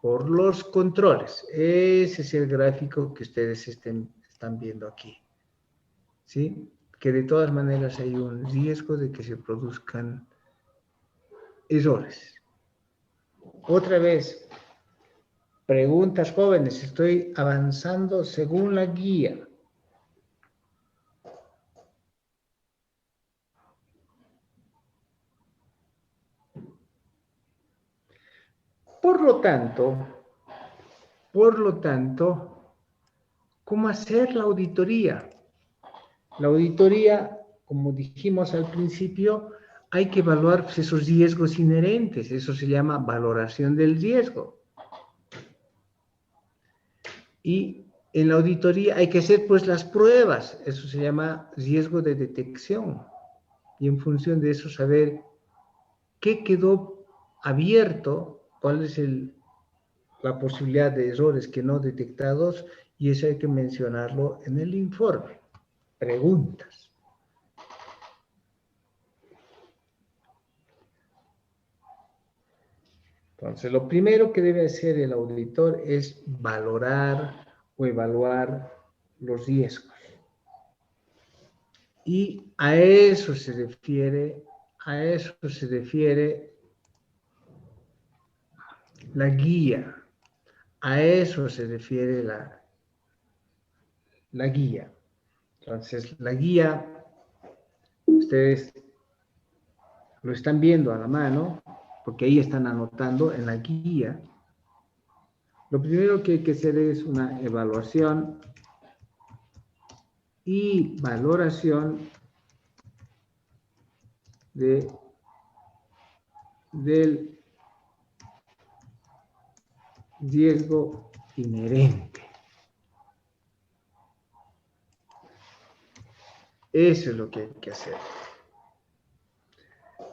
por los controles. Ese es el gráfico que ustedes están viendo aquí. ¿Sí? Que de todas maneras hay un riesgo de que se produzcan errores. Otra vez, preguntas jóvenes, estoy avanzando según la guía. Por lo tanto, ¿cómo hacer la auditoría? La auditoría, como dijimos al principio, hay que evaluar esos riesgos inherentes, eso se llama valoración del riesgo. Y en la auditoría hay que hacer pues las pruebas, eso se llama riesgo de detección. Y en función de eso saber qué quedó abierto, cuál es la posibilidad de errores que no detectados, y eso hay que mencionarlo en el informe. Preguntas. Entonces, lo primero que debe hacer el auditor es valorar o evaluar los riesgos. Y a eso se refiere la guía. A eso se refiere la guía. Entonces, la guía, ustedes lo están viendo a la mano, porque ahí están anotando en la guía. Lo primero que hay que hacer es una evaluación y valoración del riesgo inherente. Eso es lo que hay que hacer.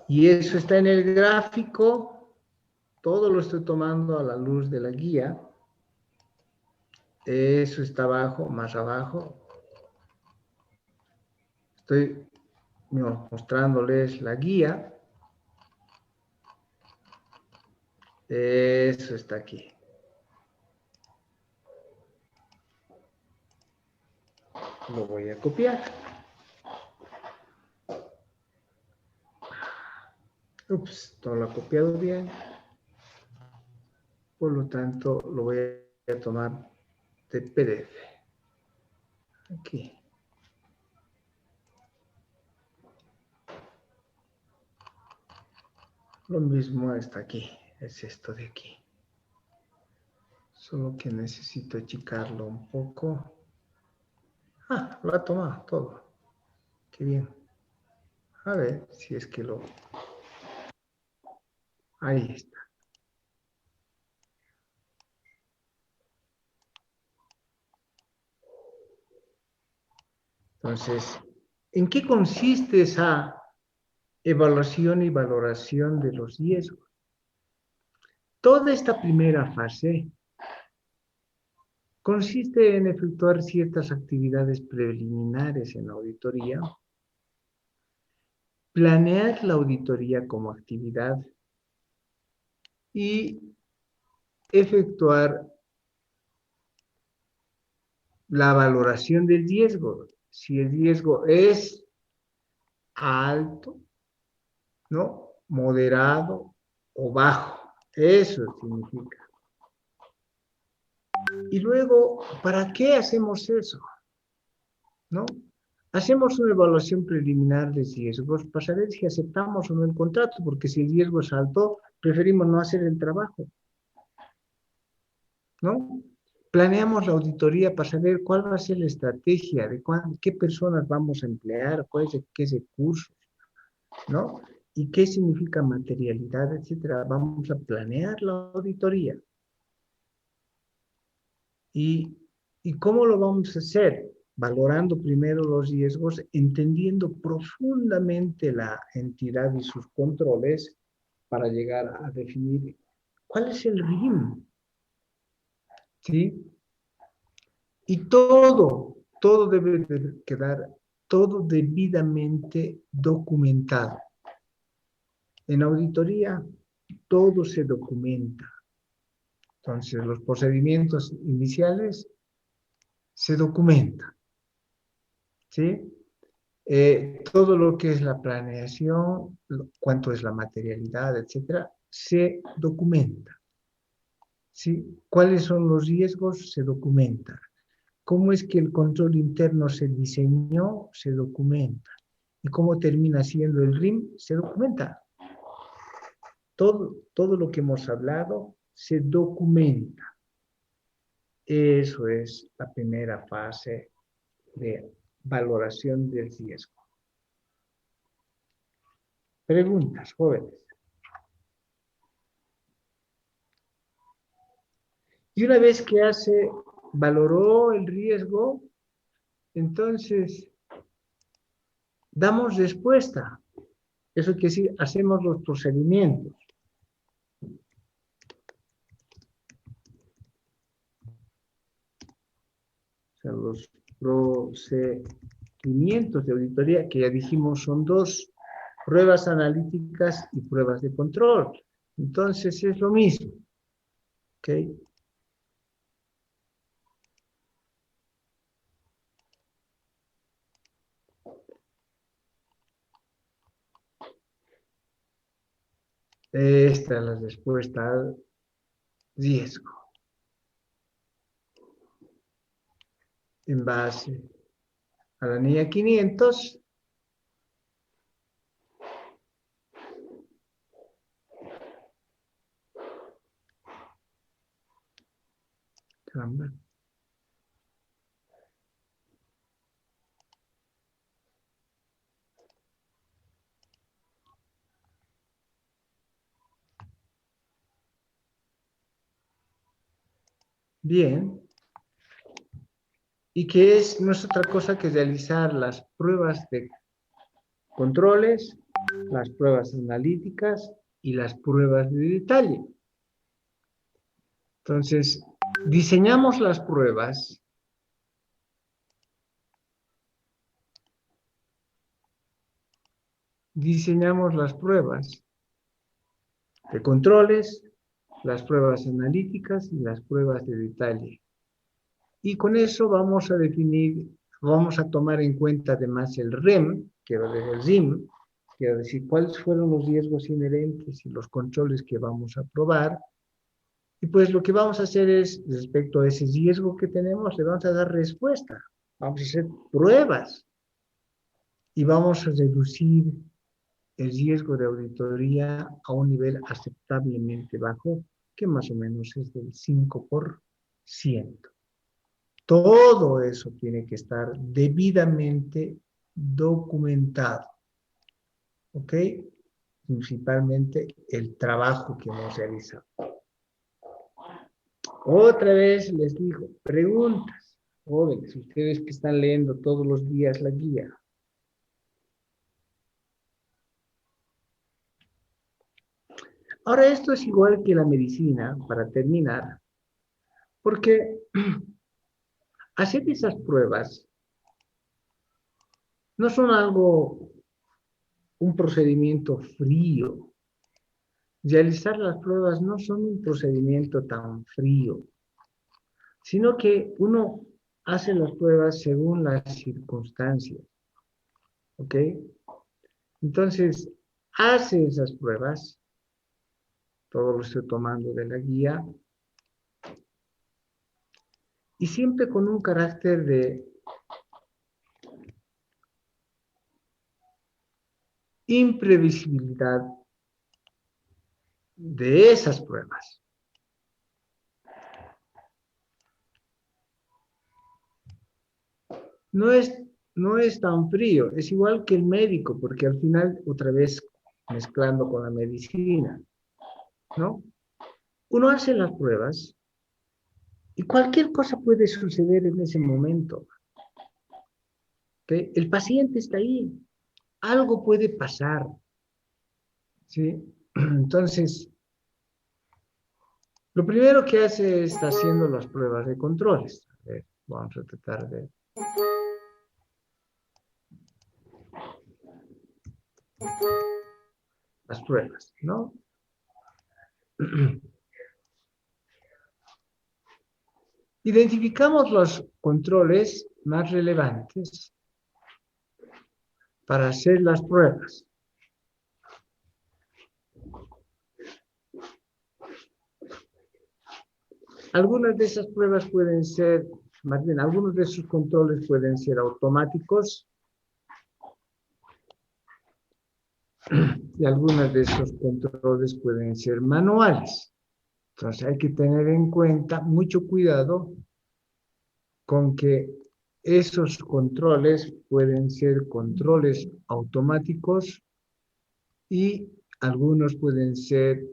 Y eso está en el gráfico. Todo lo estoy tomando a la luz de la guía. Eso está abajo, más abajo. Estoy mostrándoles la guía. Eso está aquí. Lo voy a copiar. Ups, no lo he copiado bien. Por lo tanto, lo voy a tomar de PDF. Aquí. Lo mismo está aquí. Es esto de aquí. Solo que necesito achicarlo un poco. Ah, lo ha tomado todo. Qué bien. A ver si es que lo... Ahí está. Entonces, ¿en qué consiste esa evaluación y valoración de los riesgos? Toda esta primera fase consiste en efectuar ciertas actividades preliminares en la auditoría, planear la auditoría como actividad y efectuar la valoración del riesgo. Si el riesgo es alto, ¿no? Moderado o bajo. Eso significa. Y luego, ¿para qué hacemos eso? ¿No? Hacemos una evaluación preliminar de riesgos para saber si aceptamos o no el contrato, porque si el riesgo es alto, preferimos no hacer el trabajo, ¿no? Planeamos la auditoría para saber cuál va a ser la estrategia, de qué personas vamos a emplear, qué recursos, ¿no? Y qué significa materialidad, etcétera. Vamos a planear la auditoría. ¿Y cómo lo vamos a hacer? Valorando primero los riesgos, entendiendo profundamente la entidad y sus controles para llegar a definir cuál es el RIM, ¿sí? Y todo debe de quedar todo debidamente documentado. En auditoría, todo se documenta. Entonces, los procedimientos iniciales se documentan, ¿sí? Todo lo que es la planeación, cuánto es la materialidad, etcétera, se documenta, ¿sí? ¿Cuáles son los riesgos? Se documenta. ¿Cómo es que el control interno se diseñó? Se documenta. ¿Y cómo termina siendo el RIM? Se documenta. Todo lo que hemos hablado se documenta. Eso es la primera fase de valoración del riesgo. Preguntas, jóvenes. Y una vez que valoró el riesgo, entonces damos respuesta. Eso quiere decir, hacemos los procedimientos. O sea, los procedimientos de auditoría, que ya dijimos son dos, pruebas analíticas y pruebas de control. Entonces es lo mismo. ¿Ok? Esta es la respuesta al riesgo. En base a la NIA 500, caramba, bien, y que no es otra cosa que realizar las pruebas de controles, las pruebas analíticas y las pruebas de detalle. Entonces, diseñamos las pruebas de controles, las pruebas analíticas y las pruebas de detalle. Y con eso vamos a definir, vamos a tomar en cuenta además el REM, quiero decir cuáles fueron los riesgos inherentes y los controles que vamos a probar. Y pues lo que vamos a hacer es, respecto a ese riesgo que tenemos, le vamos a dar respuesta. Vamos a hacer pruebas y vamos a reducir el riesgo de auditoría a un nivel aceptablemente bajo, que más o menos es del 5%. Todo eso tiene que estar debidamente documentado, ¿ok? Principalmente el trabajo que hemos realizado. Otra vez les digo, preguntas, jóvenes, ustedes que están leyendo todos los días la guía. Ahora, esto es igual que la medicina, para terminar, porque hacer esas pruebas no son un procedimiento frío. Realizar las pruebas no son un procedimiento tan frío, sino que uno hace las pruebas según las circunstancias, ¿ok? Entonces, hace esas pruebas, todo lo estoy tomando de la guía, y siempre con un carácter de imprevisibilidad de esas pruebas. No es tan frío, es igual que el médico, porque al final, otra vez mezclando con la medicina, ¿no? Uno hace las pruebas y cualquier cosa puede suceder en ese momento. ¿Okay? El paciente está ahí, algo puede pasar, ¿sí? Entonces, lo primero que hace es estar haciendo las pruebas de controles. A ver, vamos a tratar de... las pruebas, ¿no? Identificamos los controles más relevantes para hacer las pruebas. Algunas de esas pruebas pueden ser, más bien, algunos de esos controles pueden ser automáticos y algunos de esos controles pueden ser manuales. Entonces hay que tener en cuenta mucho cuidado con que esos controles pueden ser controles automáticos y algunos pueden ser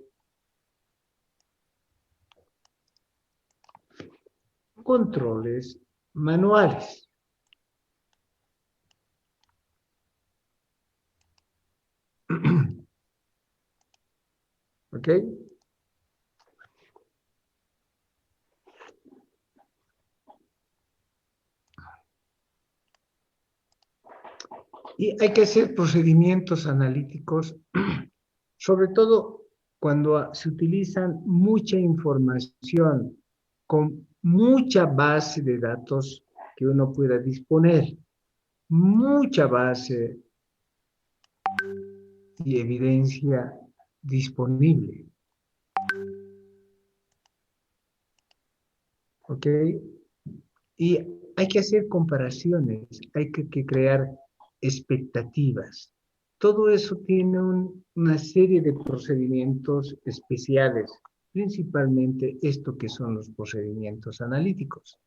controles manuales. ¿Ok? Y hay que hacer procedimientos analíticos, sobre todo cuando se utilizan mucha información con mucha base de datos que uno pueda disponer, mucha base y evidencia disponible. ¿Ok? Y hay que hacer comparaciones, hay que crear expectativas. Todo eso tiene una serie de procedimientos especiales, principalmente esto que son los procedimientos analíticos.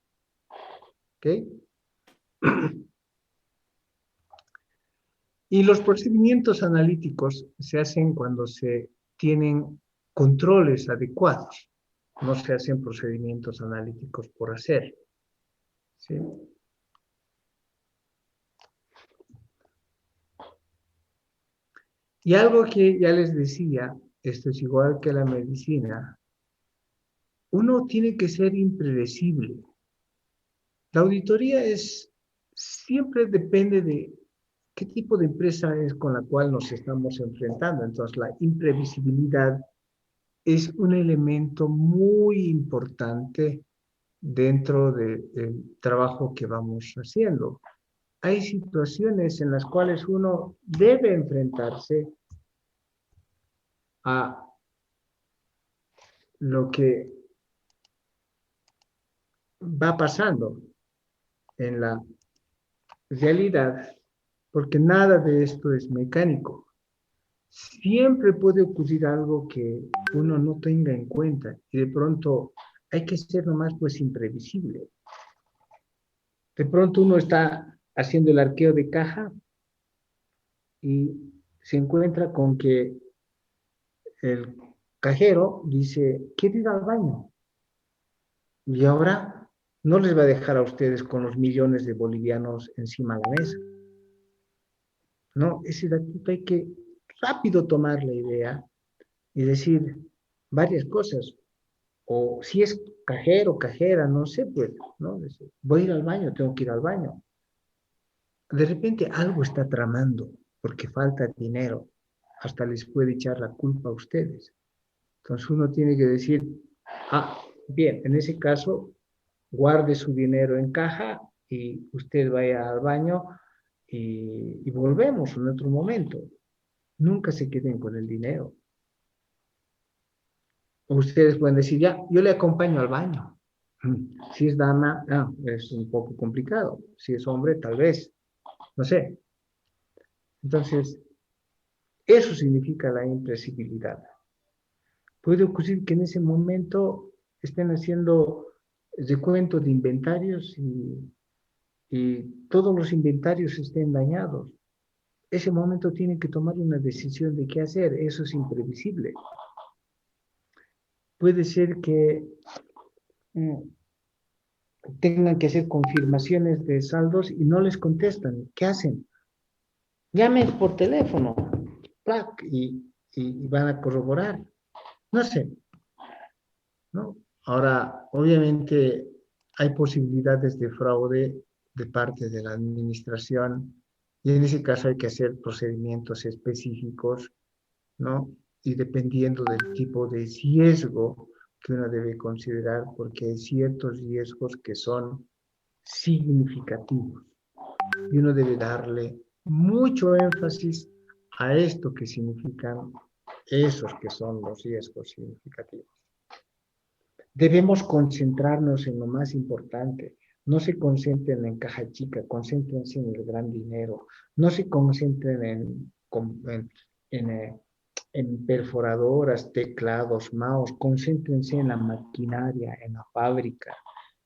¿Ok? Y los procedimientos analíticos se hacen cuando se tienen controles adecuados. No se hacen procedimientos analíticos por hacer. ¿Sí? Y algo que ya les decía, esto es igual que la medicina, uno tiene que ser impredecible. La auditoría siempre depende de qué tipo de empresa es con la cual nos estamos enfrentando. Entonces, la imprevisibilidad es un elemento muy importante dentro del trabajo que vamos haciendo. Hay situaciones en las cuales uno debe enfrentarse a lo que va pasando en la realidad, porque nada de esto es mecánico. Siempre puede ocurrir algo que uno no tenga en cuenta y de pronto hay que ser nomás pues imprevisible. De pronto uno está haciendo el arqueo de caja y se encuentra con que el cajero dice, ¿quiere ir al baño? Y ahora no les va a dejar a ustedes con los millones de bolivianos encima de la mesa. No, ese datito hay que rápido tomar la idea y decir varias cosas. O si es cajero, cajera, no sé, pues, ¿no? Voy a ir al baño, tengo que ir al baño. De repente algo está tramando porque falta dinero. Hasta les puede echar la culpa a ustedes. Entonces uno tiene que decir, bien, en ese caso, guarde su dinero en caja y usted vaya al baño y volvemos en otro momento. Nunca se queden con el dinero. Ustedes pueden decir, ya, yo le acompaño al baño. Si es dama, es un poco complicado. Si es hombre, tal vez. No sé. Entonces, eso significa la impresibilidad. Puede ocurrir que en ese momento estén haciendo recuento de inventarios y todos los inventarios estén dañados. Ese momento tienen que tomar una decisión de qué hacer. Eso es imprevisible. Puede ser que tengan que hacer confirmaciones de saldos y no les contestan. ¿Qué hacen? Llamen por teléfono, ¡plac! Y van a corroborar. No sé, ¿no? Ahora, obviamente hay posibilidades de fraude de parte de la administración y en ese caso hay que hacer procedimientos específicos, ¿no? Y dependiendo del tipo de riesgo que uno debe considerar, porque hay ciertos riesgos que son significativos y uno debe darle mucho énfasis a esto que significan esos que son los riesgos significativos. Debemos concentrarnos en lo más importante. No se concentren en caja chica, concéntrense en el gran dinero. No se concentren en perforadoras, teclados, mouse. Concéntrense en la maquinaria, en la fábrica,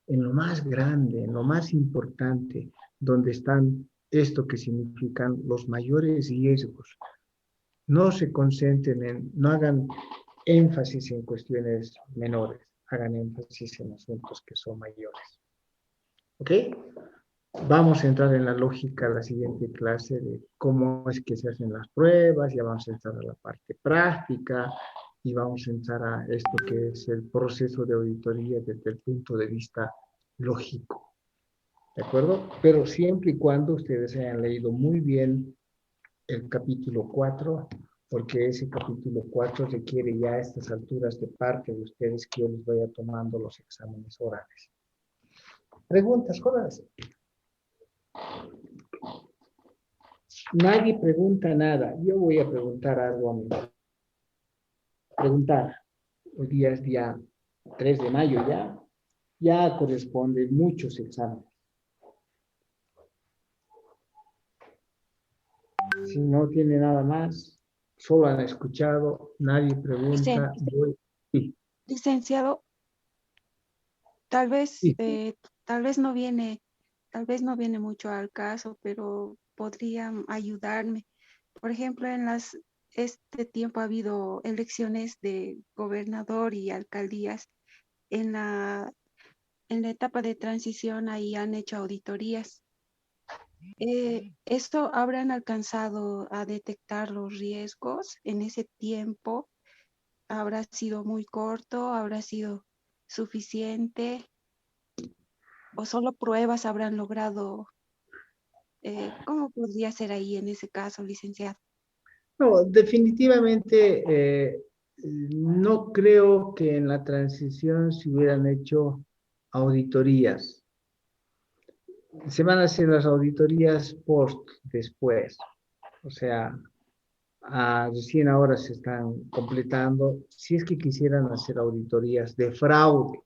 en lo más grande, en lo más importante, donde están esto que significan los mayores riesgos. No se concentren no hagan énfasis en cuestiones menores, hagan énfasis en asuntos que son mayores. ¿Ok? Vamos a entrar en la lógica de la siguiente clase de cómo es que se hacen las pruebas, ya vamos a entrar a la parte práctica y vamos a entrar a esto que es el proceso de auditoría desde el punto de vista lógico. ¿De acuerdo? Pero siempre y cuando ustedes hayan leído muy bien el capítulo 4, porque ese capítulo 4 requiere ya a estas alturas de parte de ustedes que yo les vaya tomando los exámenes orales. Preguntas, jodas. Nadie pregunta nada. Yo voy a preguntar algo a mí. Preguntar. Hoy día es día 3 de mayo ya. Ya corresponden muchos exámenes. Si no tiene nada más, solo han escuchado, nadie pregunta. Sí, Licenciado, tal vez, sí. tal vez no viene mucho al caso, pero podría ayudarme. Por ejemplo, este tiempo ha habido elecciones de gobernador y alcaldías. En la, en la etapa de transición ahí han hecho auditorías. ¿Esto habrán alcanzado a detectar los riesgos en ese tiempo? ¿Habrá sido muy corto? ¿Habrá sido suficiente? ¿O solo pruebas habrán logrado? ¿Cómo podría ser ahí en ese caso, licenciado? No, definitivamente no creo que en la transición se hubieran hecho auditorías. Se van a hacer las auditorías post después. O sea, recién ahora se están completando. Si es que quisieran hacer auditorías de fraude.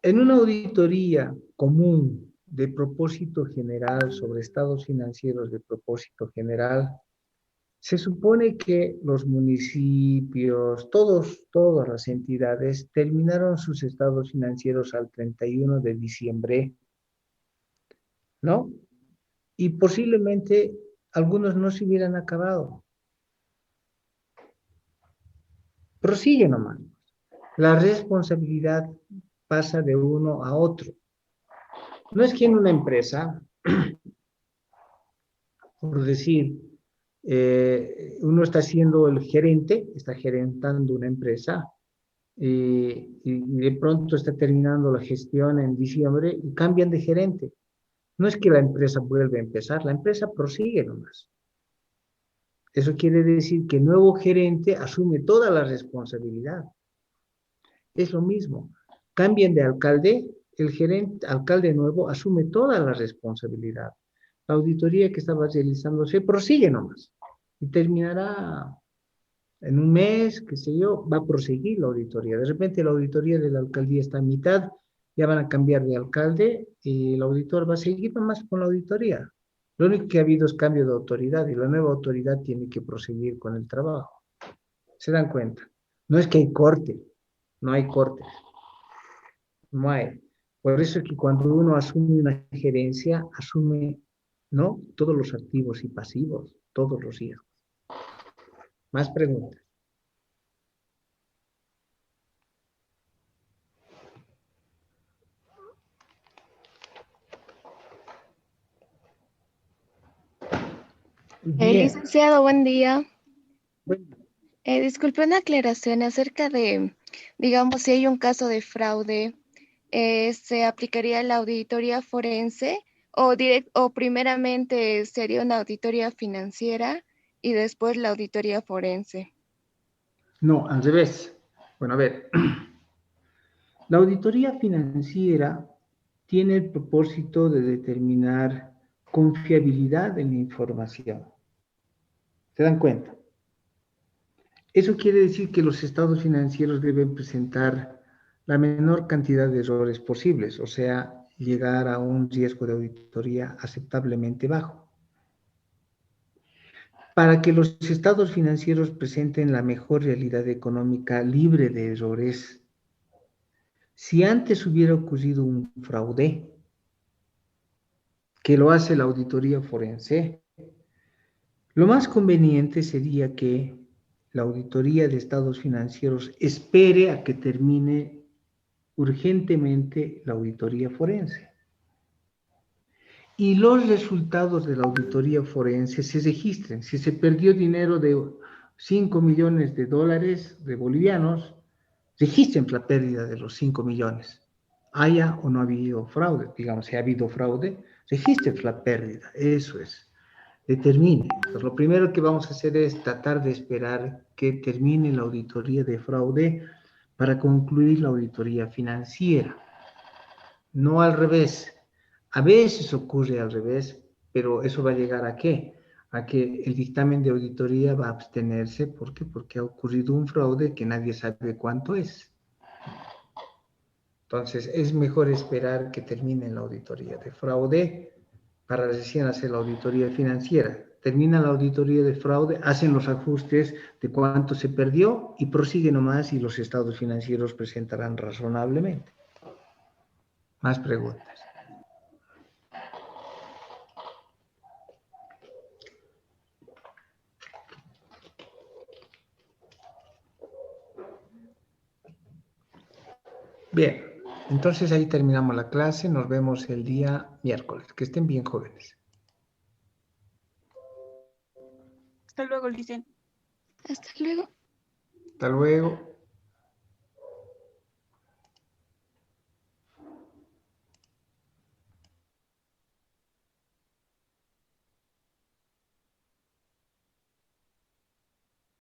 En una auditoría común de propósito general sobre estados financieros de propósito general, se supone que los municipios, todas las entidades terminaron sus estados financieros al 31 de diciembre, ¿no? Y posiblemente algunos no se hubieran acabado. Prosigue nomás. La responsabilidad pasa de uno a otro. No es que en una empresa, por decir, uno está siendo el gerente, está gerentando una empresa y de pronto está terminando la gestión en diciembre y cambian de gerente. No es que la empresa vuelva a empezar, la empresa prosigue nomás. Eso quiere decir que el nuevo gerente asume toda la responsabilidad. Es lo mismo. Cambian de alcalde, el gerente, alcalde nuevo, asume toda la responsabilidad. La auditoría que estaba realizándose prosigue nomás y terminará en un mes, qué sé yo, va a proseguir la auditoría. De repente la auditoría de la alcaldía está a mitad, ya van a cambiar de alcalde y el auditor va a seguir nomás con la auditoría. Lo único que ha habido es cambio de autoridad y la nueva autoridad tiene que proseguir con el trabajo. ¿Se dan cuenta? No es que hay corte, no hay cortes, no hay. Por eso es que cuando uno asume una gerencia, asume, ¿no? Todos los activos y pasivos, todos los días. Más preguntas. Bien. Licenciado, buen día. Bueno, Disculpe una aclaración acerca de, digamos, si hay un caso de fraude, ¿se aplicaría la auditoría forense o primeramente sería una auditoría financiera y después la auditoría forense? no, al revés. Bueno, a ver, la auditoría financiera tiene el propósito de determinar confiabilidad en la información. ¿Se dan cuenta? Eso quiere decir que los estados financieros deben presentar la menor cantidad de errores posibles, o sea, llegar a un riesgo de auditoría aceptablemente bajo. Para que los estados financieros presenten la mejor realidad económica libre de errores, si antes hubiera ocurrido un fraude, que lo hace la auditoría forense, lo más conveniente sería que la auditoría de estados financieros espere a que termine urgentemente la auditoría forense. Y los resultados de la auditoría forense se registren. Si se perdió dinero de 5 millones de dólares de bolivianos, registren la pérdida de los 5 millones. Haya o no ha habido fraude, digamos, si ha habido fraude, registren la pérdida, eso es, determine. Entonces, lo primero que vamos a hacer es tratar de esperar que termine la auditoría de fraude para concluir la auditoría financiera. No al revés. A veces ocurre al revés, pero eso va a llegar ¿a qué? A que el dictamen de auditoría va a abstenerse. ¿Por qué? Porque ha ocurrido un fraude que nadie sabe cuánto es. Entonces, es mejor esperar que termine la auditoría de fraude para recién hacer la auditoría financiera. Termina la auditoría de fraude, hacen los ajustes de cuánto se perdió y prosigue nomás y los estados financieros presentarán razonablemente. Más preguntas. Bien, Entonces ahí terminamos la clase. Nos vemos el día miércoles. Que estén bien, jóvenes. Hasta luego, Licen. Hasta luego. Hasta luego.